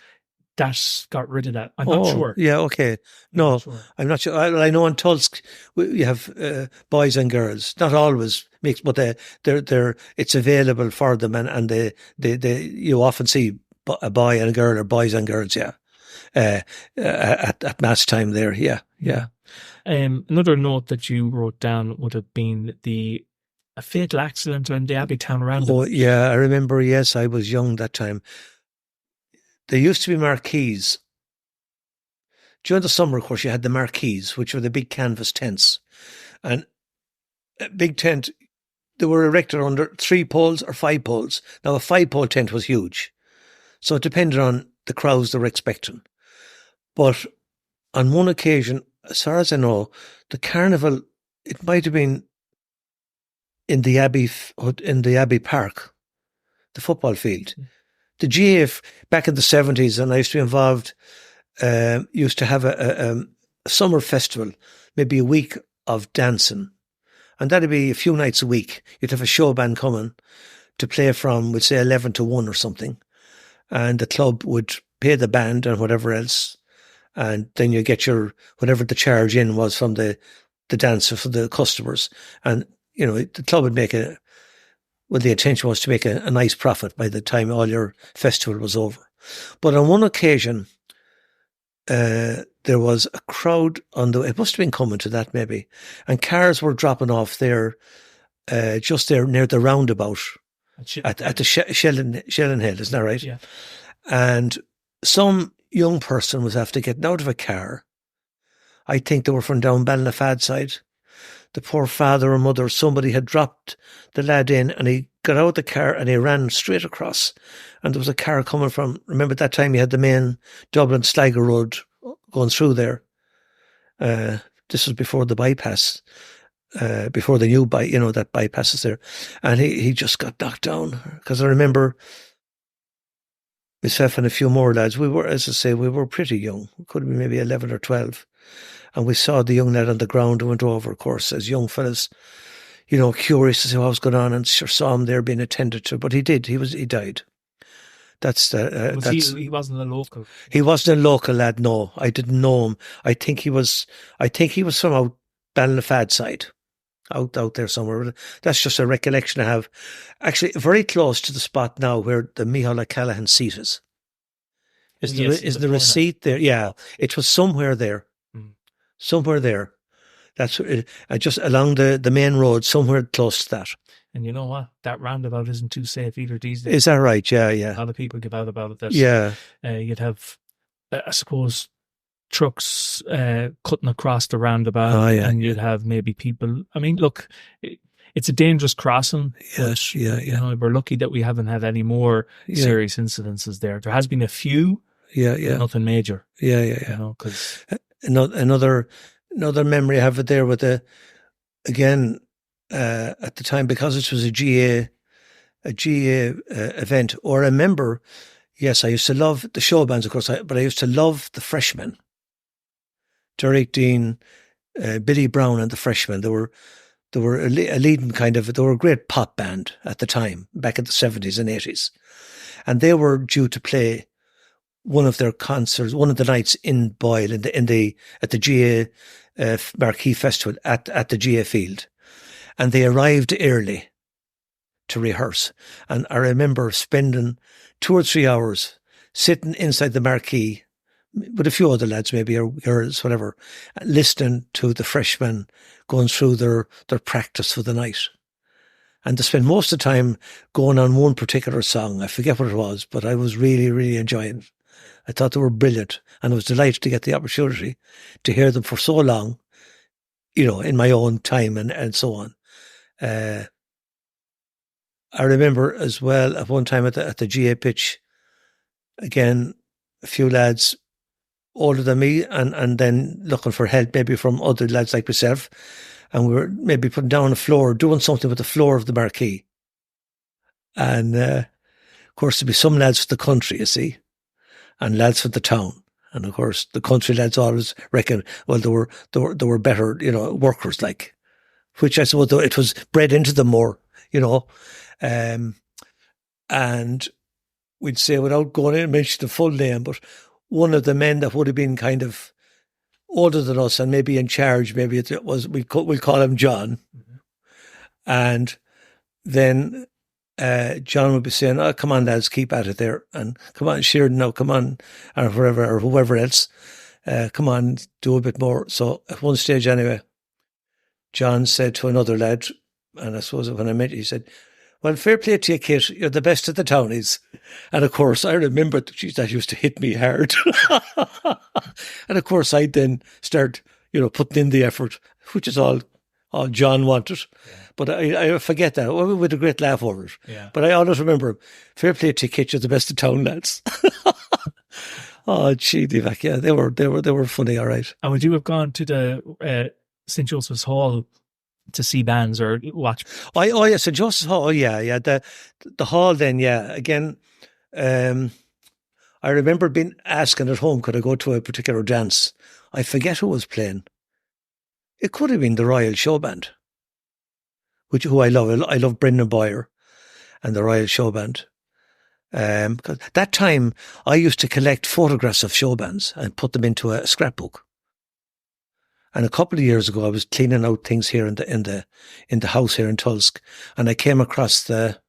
that got rid of that. I'm not sure. Yeah, okay. No, I'm not sure. I know in Tulsk, you have boys and girls. Not always mixed, but it's available for them, and you often see a boy and a girl, or boys and girls, yeah. At Mass time there, yeah. Another note that you wrote down would have been a fatal accident in the Abbey town around. Oh, yeah, I remember, yes, I was young that time. There used to be marquees. During the summer, of course, you had the marquees, which were the big canvas tents. And a big tent, they were erected under 3 poles or 5 poles. Now, a 5-pole tent was huge. So it depended on the crowds they were expecting. But on one occasion, as far as I know, the carnival, it might have been in the Abbey Park, the football field. The GAF back in the 70s, and I used to be involved, used to have a summer festival, maybe a week of dancing. And that'd be a few nights a week. You'd have a show band coming to play from, we'd say 11 to 1 or something. And the club would pay the band and whatever else. And then you get whatever the charge in was from the dancer for the customers. And, the club would make the intention was to make a nice profit by the time all your festival was over. But on one occasion, there was a crowd it must have been coming to that maybe, and cars were dropping off their just there near the roundabout at the Shellen Hill, isn't that right? Yeah. And some young person was after getting out of a car. I think they were from down Ballinafad side. The poor father or mother, somebody had dropped the lad in, and he got out of the car and he ran straight across. And there was a car coming from, remember that time you had the main Dublin Sligo Road going through there. This was before the bypass, before the new that bypass is there. And he just got knocked down. Because I remember myself and a few more lads, we were pretty young. We could have been maybe 11 or 12. And we saw the young lad on the ground and went over, of course, as young fellas, curious to see what was going on, and sure saw him there being attended to. But he did. He died. He wasn't a local. He wasn't a local lad. No, I didn't know him. I think he was from out Ballinafad side, out there somewhere. That's just a recollection I have. Actually, very close to the spot now where the Micheál Callahan seat is. Is there a seat there? Yeah, it was somewhere there. Somewhere there. That's just along the main road, somewhere close to that. And you know what? That roundabout isn't too safe either these days. Is that right? Yeah. A lot of people give out about it. You'd have, I suppose, trucks cutting across the roundabout, and you'd have maybe people. I mean, look, it's a dangerous crossing. Yes, we're lucky that we haven't had any more serious incidences there. There has been a few. But nothing major. Yeah. Because another memory I have it there with at the time, because it was a GA event. Or I remember, yes, I used to love the show bands, of course, but I used to love the Freshmen. Derek Dean, Billy Brown, and the Freshmen. They were a leading they were a great pop band at the time, back in the 70s and 80s, and they were due to play one of their concerts, one of the nights in Boyle at the GA Marquee Festival at the GA Field, and they arrived early to rehearse. And I remember spending 2 or 3 hours sitting inside the marquee with a few other lads, maybe, or girls, whatever, listening to the Freshmen going through their practice for the night. And to spend most of the time going on one particular song. I forget what it was, but I was really, really enjoying it. I thought they were brilliant, and I was delighted to get the opportunity to hear them for so long, in my own time and so on. I remember as well at one time at the GA pitch, again, a few lads older than me and then looking for help maybe from other lads like myself, and we were maybe putting down the floor, doing something with the floor of the marquee. And of course there'd be some lads from the country, you see, and lads from the town. And of course the country lads always reckon, well, they were better, workers, like, which I suppose it was bred into them more, and we'd say, without going in and mentioning the full name, but one of the men that would have been kind of older than us and maybe in charge, maybe it was, we'll call him John. Mm-hmm. And then John would be saying, "Oh, come on, lads, keep at it there. And come on, Sheerin, now, come on," or whoever else, "come on, do a bit more." So at one stage anyway, John said to another lad, and I suppose when I met you, he said, "Well, fair play to you, kid, you're the best of the townies." And of course, I remember that used to hit me hard. And of course, I'd then start, putting in the effort, which is all John wanted. Yeah. But I forget that. Well, with a great laugh over it. Yeah. But I always remember, fair play to you, kid, you're the best of town lads. Oh, gee, yeah, they were funny, all right. And would you have gone to the St. Joseph's Hall to see bands or watch? Oh yeah, St. Joseph's Hall. Oh yeah. The hall then, yeah. Again, I remember being asking at home, could I go to a particular dance? I forget who was playing. It could have been the Royal Show Band, who I love. I love Brendan Boyle and the Royal Show Band. Because that time I used to collect photographs of show bands and put them into a scrapbook. And a couple of years ago, I was cleaning out things here in the house here in Tulsk, and I came across the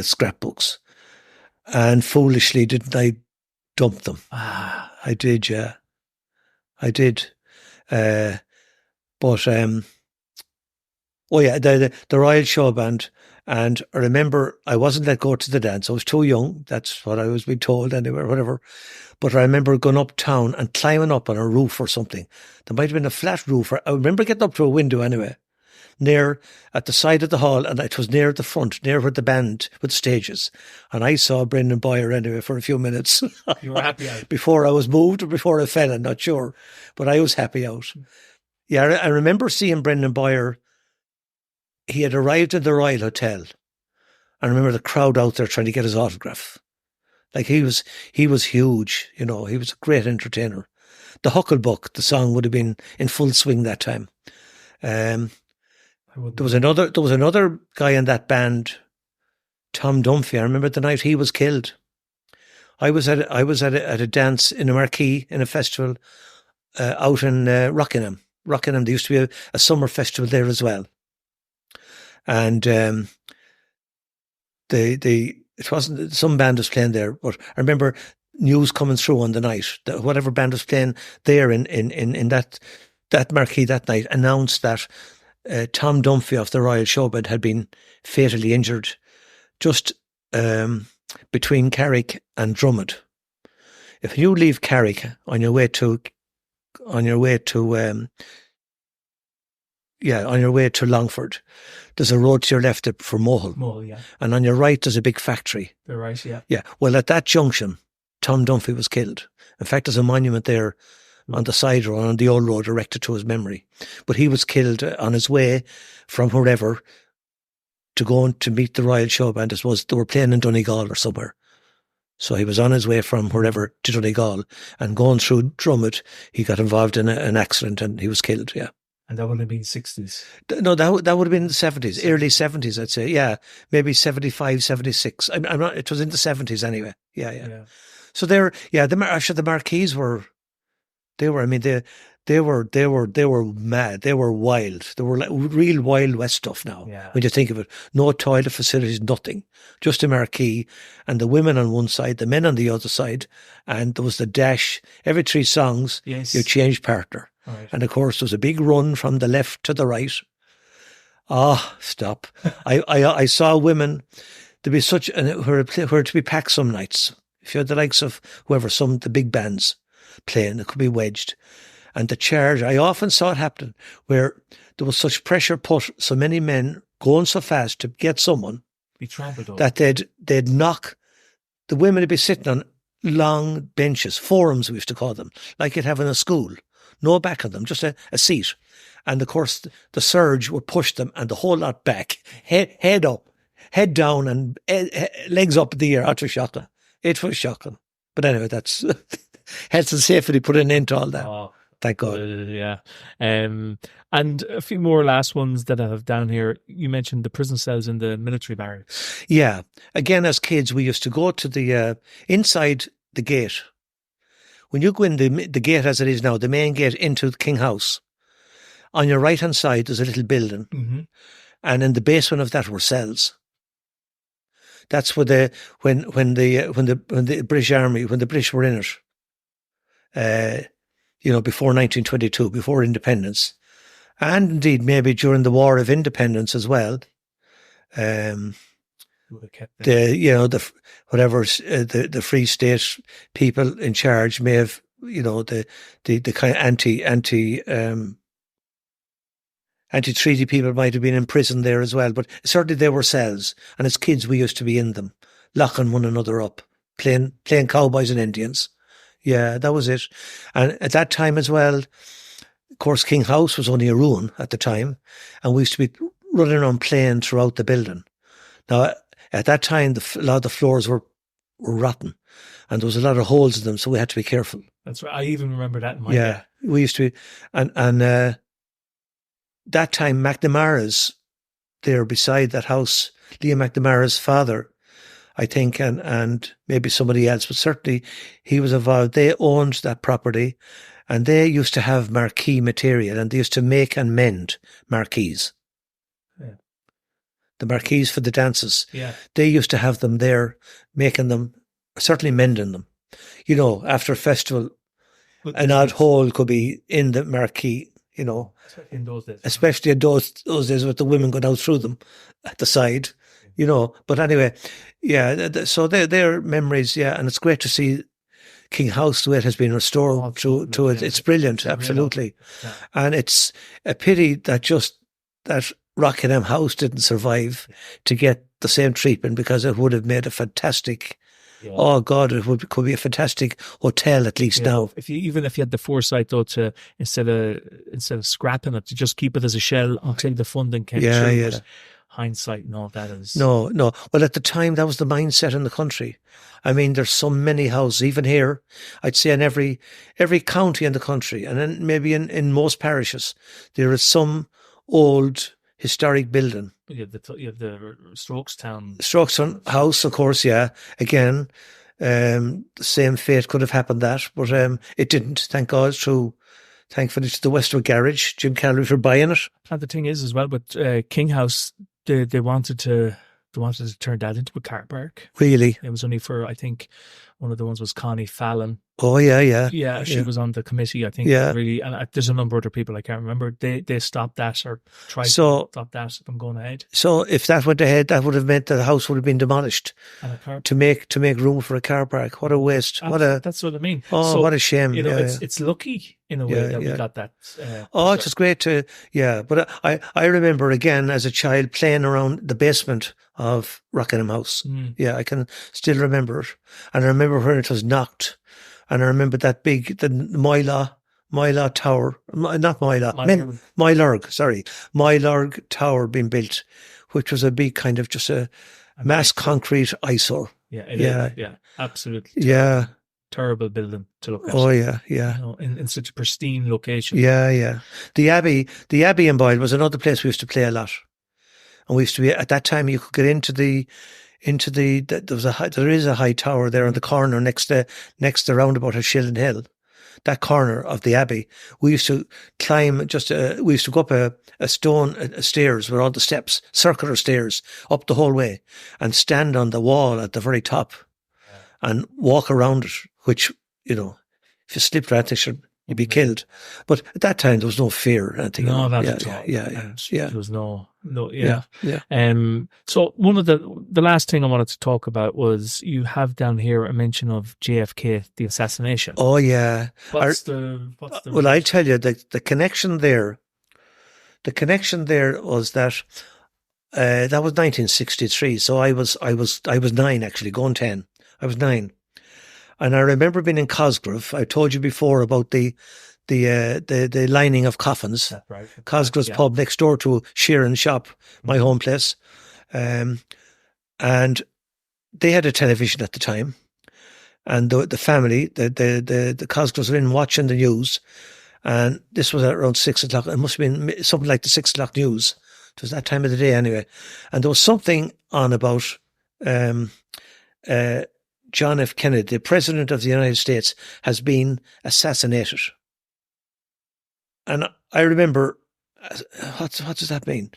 scrapbooks, and foolishly didn't I dump them? I did, yeah, I did. But Oh yeah, the Royal Show Band. And I remember I wasn't let go to the dance. I was too young. That's what I was being told anyway, or whatever. But I remember going uptown and climbing up on a roof or something. There might have been a flat roof. I remember getting up to a window anyway, near at the side of the hall, and it was near the front, near where the band with stages. And I saw Brendan Boyer anyway for a few minutes. You were happy out. Before I was moved or before I fell, I'm not sure. But I was happy out. Yeah, I remember seeing Brendan Boyer. He had arrived in the Royal Hotel. I remember the crowd out there trying to get his autograph. Like he was huge, you know, he was a great entertainer. The Hucklebuck, the song would have been in full swing that time. There was another guy in that band, Tom Dunphy. I remember the night he was killed. I was at a dance in a marquee in a festival out in Rockingham. Rockingham, there used to be a summer festival there as well. And it wasn't, some band was playing there, but I remember news coming through on the night that whatever band was playing there in that marquee that night announced that Tom Dunphy of the Royal Show Band had been fatally injured just between Carrick and Drummond. If you leave Carrick on your way to Longford, there's a road to your left for Mohill. Mohill, yeah. And on your right, there's a big factory. They're right, yeah. Yeah. Well, at that junction, Tom Dunphy was killed. In fact, there's a monument there on the side road, on the old road, erected to his memory. But he was killed on his way from wherever to go to meet the Royal Show Band. I suppose they were playing in Donegal or somewhere. So he was on his way from wherever to Donegal, and going through Drummond, he got involved in an accident and he was killed, yeah. And that would have been 60s. No, that would have been the 70s, early 70s, I'd say. Yeah, maybe 75, 76. I'm not. It was in the 70s anyway. Yeah. So the Marquees were. I mean, they were mad. They were wild. They were like real Wild West stuff now. Yeah. When you think of it, no toilet facilities, nothing, just a marquee, and the women on one side, the men on the other side, and there was the dash. Every 3 songs, yes, you changed partner. Right. And of course, there was a big run from the left to the right. Stop. I saw women, there'd be such, and were to be packed some nights. If you had the likes of the big bands playing, it could be wedged. And the charge, I often saw it happen, where there was such pressure put, so many men going so fast to get someone, be trampled over, that they'd knock, the women would be sitting on long benches, forums we used to call them, like you'd have in a school. No back on them, just a seat. And of course, the surge would push them and the whole lot back, head up, head down, and legs up in the air. It was shocking. It was shocking. But anyway, that's health and safety put an end to all that. Oh, thank God. Yeah. And a few more last ones that I have down here. You mentioned the prison cells in the military barracks. Yeah. Again, as kids, we used to go to the inside the gate. When you go in the gate as it is now, the main gate into the King House, on your right-hand side, there's a little building. Mm-hmm. And in the basement of that were cells. That's where when the British Army, when the British were in it, before 1922, before independence, and indeed maybe during the War of Independence as well. The Free State people in charge may have, the kind of anti-treaty people might have been in prison there as well, but certainly there were cells, and as kids we used to be in them, locking one another up, playing cowboys and Indians. Yeah, that was it. And at that time as well, of course, King House was only a ruin at the time, and we used to be running around playing throughout the building. Now, at that time, a lot of the floors were rotten, and there was a lot of holes in them, so we had to be careful. That's right. I even remember that in my day. We used to be, and that time, McNamara's there beside that house, Liam McNamara's father, I think, and maybe somebody else, but certainly he was involved. They owned that property, and they used to have marquee material, and they used to make and mend marquees. Yeah. The marquees for the dances. Yeah. They used to have them there, making them, certainly mending them. After a festival, an odd hole could be in the marquee. you know, in those days. especially in those days with the women going out through them at the side, you know. But anyway, yeah, so they're memories, yeah, and it's great to see King House the way it has been restored to it. It's brilliant, absolutely. Yeah. And it's a pity that Rockingham House didn't survive to get the same treatment, because it would have made a fantastic. Yeah. Oh God, could be a fantastic hotel at least now. Even if you had the foresight though to instead of scrapping it, to just keep it as a shell until the funding came through. Yeah. Hindsight and all that is no. Well, at the time that was the mindset in the country. I mean, there's so many houses, even here. I'd say in every county in the country, and then maybe in most parishes, there is some old historic building. You have the Strokestown house, of course. Yeah, again, the same fate could have happened that, but it didn't. Thank God. Thankfully, to the Westwood Garage, Jim Calloway for buying it. And the thing is, as well, with King House, they wanted to turn that into a car park. Really? It was only for, I think, one of the ones was Connie Fallon. Oh, yeah. Yeah, she was on the committee, I think. Yeah. Really, and there's a number of other people, I can't remember. They stopped that or tried to stop that from going ahead. So if that went ahead, that would have meant that the house would have been demolished to make room for a car park. What a waste. That's what I mean. Oh, so, what a shame. You know, it's lucky in a way that we got that. It's just great to, But I remember again as a child playing around the basement of Rockingham House. Yeah, I can still remember it. And I remember when it was knocked. And I remember the Mylorg Tower, not Mylorg Tower being built, which was a big kind of just a mass concrete eyesore. Yeah, absolutely. Yeah. Terrible building to look at. Oh, yeah. You know, in such a pristine location. Yeah. The Abbey in Boyle was another place we used to play a lot. And we used to be, at that time, you could get there is a high tower there on the corner next to the roundabout of Shilling Hill. That corner of the Abbey, we used to climb we used to go up a stairs with all the steps, circular stairs, up the whole way, and stand on the wall at the very top and walk around it, which, you know, if you slipped right, you'd be killed. But at that time, there was no fear or anything. No, not at all. Yeah. There was no. So one of the last thing I wanted to talk about was you have down here a mention of JFK, the assassination. Oh, yeah. What's the well, I'll tell you, the connection there was that that was 1963. So I was 9, actually, going 10. I was 9. And I remember being in Cosgrove. I told you before about the lining of coffins. That's right. Cosgrove's pub next door to Sheerin's shop, my home place. And they had a television at the time. And the family, the Cosgroves were in watching the news. And this was around 6 o'clock. It must have been something like the 6 o'clock news. It was that time of the day anyway. And there was something on about John F. Kennedy, the President of the United States, has been assassinated. And I remember, what does that mean?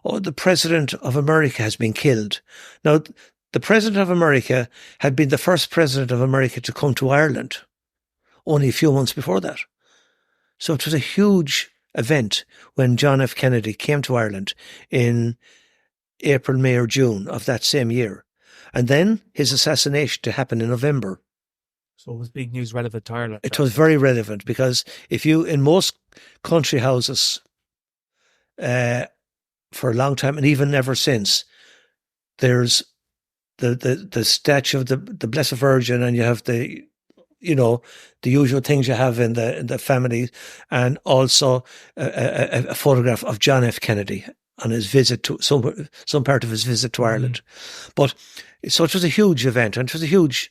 Oh, the President of America has been killed. Now, the President of America had been the first President of America to come to Ireland only a few months before that. So it was a huge event when John F. Kennedy came to Ireland in April, May or June of that same year. And then his assassination to happen in November. So it was big news relevant to Ireland. It was very relevant because in most country houses, for a long time and even ever since, there's the statue of the Blessed Virgin, and you have the usual things you have in the family, and also a photograph of John F. Kennedy on his visit to some part of his visit to Ireland. But so it was a huge event, and it was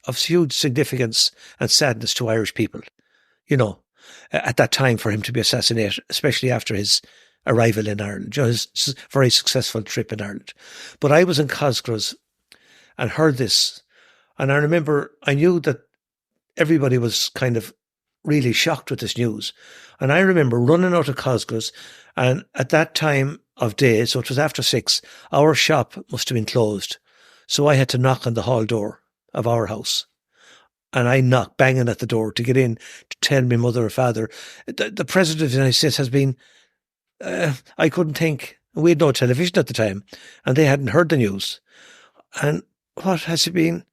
of huge significance and sadness to Irish people, at that time, for him to be assassinated, especially after his arrival in Ireland, his very successful trip in Ireland. But I was in Cosgroves and heard this, and I knew that everybody was kind of really shocked with this news. And I remember running out of Cosgroves, and at that time of day, so it was after 6, our shop must have been closed. So I had to knock on the hall door of our house. And I knocked, banging at the door to get in, to tell my mother or father, the President of the United States has been I couldn't think. We had no television at the time, and they hadn't heard the news. And what has it been?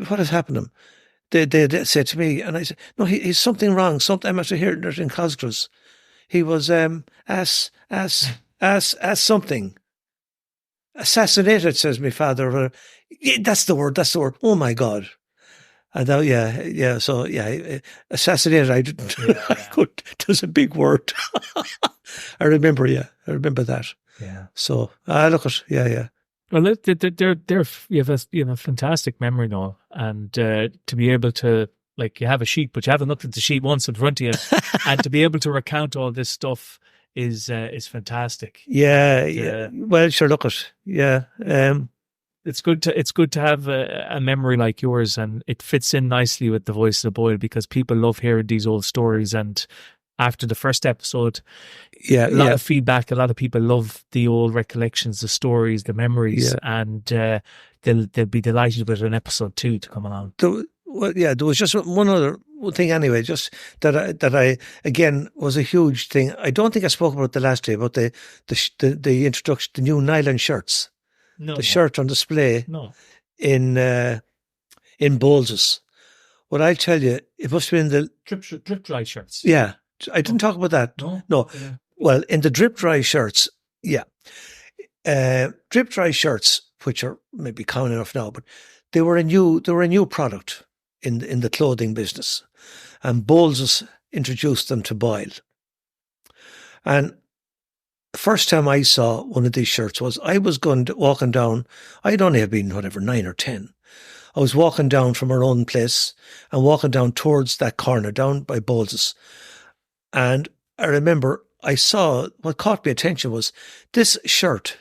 What has happened to him? They said to me, and I said, no, he's something wrong. Something, I'm after hearing it in Cosgrove. He was something. Assassinated, says my father. Yeah, that's the word. Oh my God. And now, so assassinated. I didn't, I could, it was a big word. I remember that. Yeah. So, look at, yeah. Well, you have a fantastic memory, Noel, and to be able to, like, you have a sheet, but you haven't looked at the sheet once in front of you, and to be able to recount all this stuff is fantastic. Yeah. Well, sure, look at, yeah. It's good to have a memory like yours, and it fits in nicely with the Voices of Boyle, because people love hearing these old stories. And after the first episode, a lot of feedback. A lot of people love the old recollections, the stories, the memories, and they'll be delighted with an episode 2 to come along. There was just one other thing anyway, just that I again was a huge thing. I don't think I spoke about the last day about the introduction, the new nylon shirts. No, shirt on display. No. In Bowles's. What I'll tell you, it must have been the drip dry shirts. Yeah. I didn't talk about that. No. Yeah. Well, in the drip dry shirts, drip dry shirts, which are maybe common enough now, but they were a new product in the clothing business, and Bowles's introduced them to Boyle. And the first time I saw one of these shirts was I was walking down. I'd only have been 9 or 10. I was walking down from our own place and walking down towards that corner down by Bowles's. And I remember I saw, what caught my attention was this shirt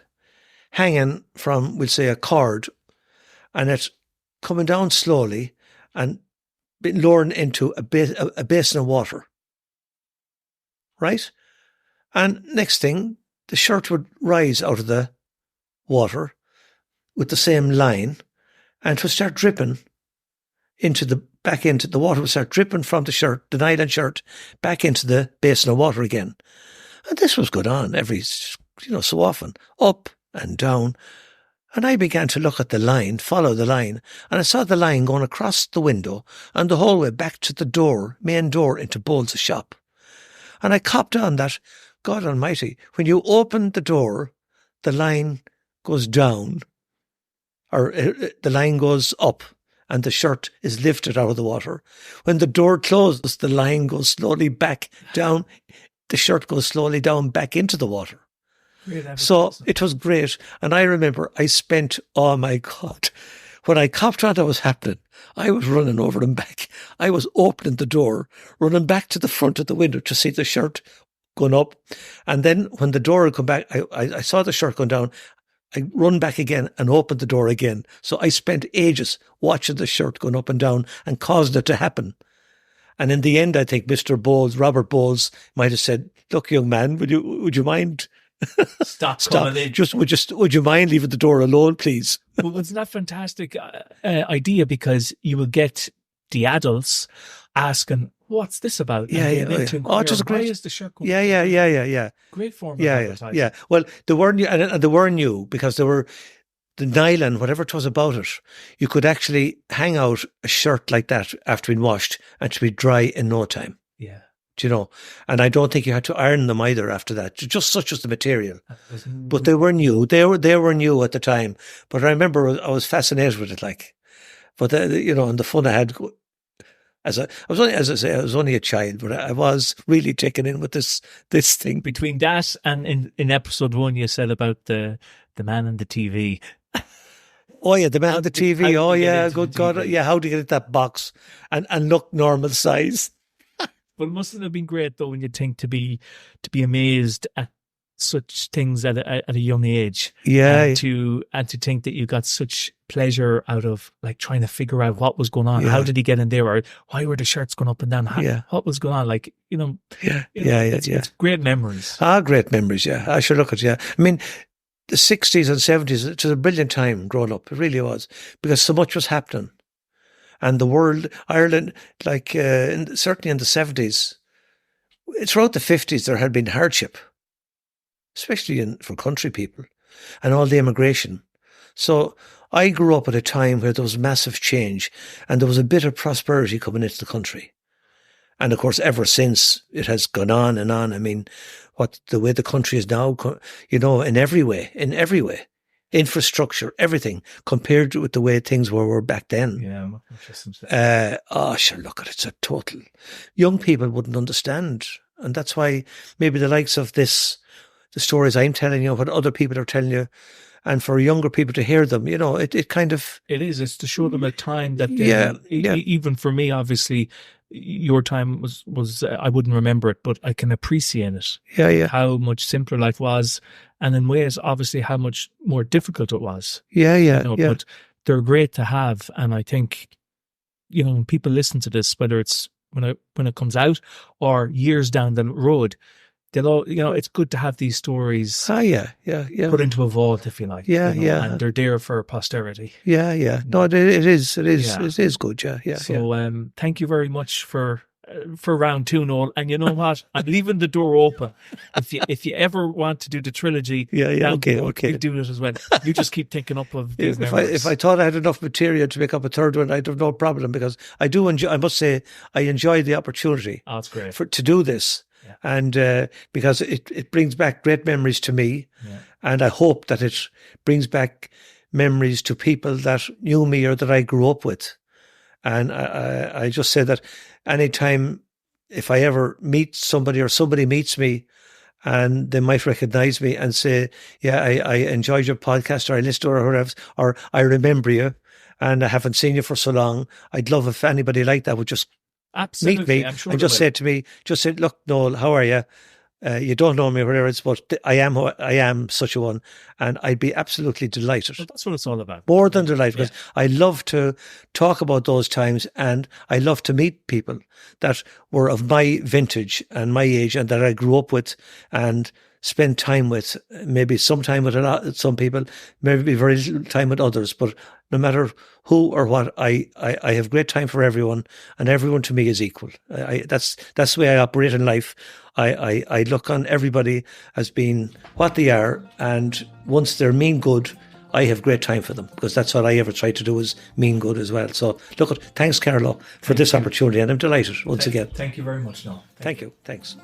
hanging from, we'll say, a cord, and it's coming down slowly and being lowered into a basin of water. Right? And next thing, the shirt would rise out of the water with the same line, and it would start dripping back into the water would start dripping from the shirt, the nylon shirt, back into the basin of water again. And this was going on every, so often, up and down. And I began to look at the line, follow the line, and I saw the line going across the window and the whole way back to the main door into Bowles' shop. And I copped on that, God Almighty, when you open the door, the line goes down, or the line goes up, and the shirt is lifted out of the water. When the door closes, the line goes slowly back down. The shirt goes slowly down back into the water. So it was great. And I remember I spent, oh my God, when I copped on what was happening, I was running over and back. I was opening the door, running back to the front of the window to see the shirt going up. And then when the door had come back, I saw the shirt going down. I run back again and opened the door again. So I spent ages watching the shirt going up and down and causing it to happen. And in the end, I think Robert Bowles might have said, "Look, young man, would you mind? Stop. Coming in. Would you mind leaving the door alone, please?" Well, it's not a fantastic idea, because you will get the adults asking, "What's this about?" It was great. Why is the shirt going? Yeah. Great form of advertising. Yeah. Well, they were new, and they were new because they were the nylon, whatever it was about it. You could actually hang out a shirt like that after being washed and to be dry in no time. Yeah. And I don't think you had to iron them either after that. Just such as the material. But they were new. They were new at the time. But I remember I was fascinated with it, like. But and the fun I had. I was only a child, but I was really taken in with this thing. Between that and in episode 1, you said about the man on the TV. Oh yeah, the man on the TV. Oh yeah, good God. Yeah, how to get at that box and look normal size. But mustn't have been great though, when you think to be amazed at such things at a young age. Yeah. And to think that you got such pleasure out of, like, trying to figure out what was going on. Yeah. How did he get in there? Or why were the shirts going up and down? What was going on? Like, it's great memories. Great memories, yeah. I should look at, yeah. I mean, the 60s and 70s, it was a brilliant time growing up. It really was, because so much was happening. And the world, Ireland, like certainly in the 70s, throughout the 50s, there had been hardship, especially for country people, and all the immigration. So I grew up at a time where there was massive change, and there was a bit of prosperity coming into the country. And of course, ever since, it has gone on and on. I mean, the way the country is now, in every way, infrastructure, everything, compared with the way things were back then. Yeah, interesting. Sure, look at it. It's a total. Young people wouldn't understand. And that's why maybe the likes of this, the stories I'm telling you, what other people are telling you, and for younger people to hear them, it kind of... It is. It's to show them a time that, Yeah. Even for me, obviously, your time was I wouldn't remember it, but I can appreciate it. Yeah. How much simpler life was, and in ways, obviously, how much more difficult it was. Yeah. But they're great to have, and I think, when people listen to this, whether it's when it comes out or years down the road, they'll all, it's good to have these stories. Yeah. Put into a vault, if you like. Yeah. And they're there for posterity. Yeah. No, it is. It is. Yeah. It is good. Yeah. So, thank you very much for round 2, Noel. And you know what? I'm leaving the door open. If you ever want to do the trilogy, Okay. you do it as well. You just keep thinking up of these If I thought I had enough material to make up a third one, I'd have no problem, because I do enjoy. I must say, I enjoy the opportunity. Oh, that's great. To do this. Yeah. And because it brings back great memories to me, and I hope that it brings back memories to people that knew me or that I grew up with. And I just say that anytime, if I ever meet somebody or somebody meets me, and they might recognize me and say, yeah, I enjoyed your podcast, or I listened to it, or whatever, or I remember you, and I haven't seen you for so long, I'd love if anybody like that would just absolutely meet me, I'm sure, and just say to me, look, Noel, how are you? You don't know me, whatever it's, but I am such a one, and I'd be absolutely delighted. Well, that's what it's all about. More than delighted, because I love to talk about those times, and I love to meet people that were of my vintage and my age, and that I grew up with and spend time with. Maybe some time with some people, maybe very little time with others, but no matter who or what, I have great time for everyone, and everyone to me is equal. That's the way I operate in life. I look on everybody as being what they are, and once they're mean good, I have great time for them, because that's what I ever try to do, is mean good as well. So look, thanks, Carlo, for this opportunity, and I'm delighted once again. Thank you very much, Noel. Thank you. Thanks.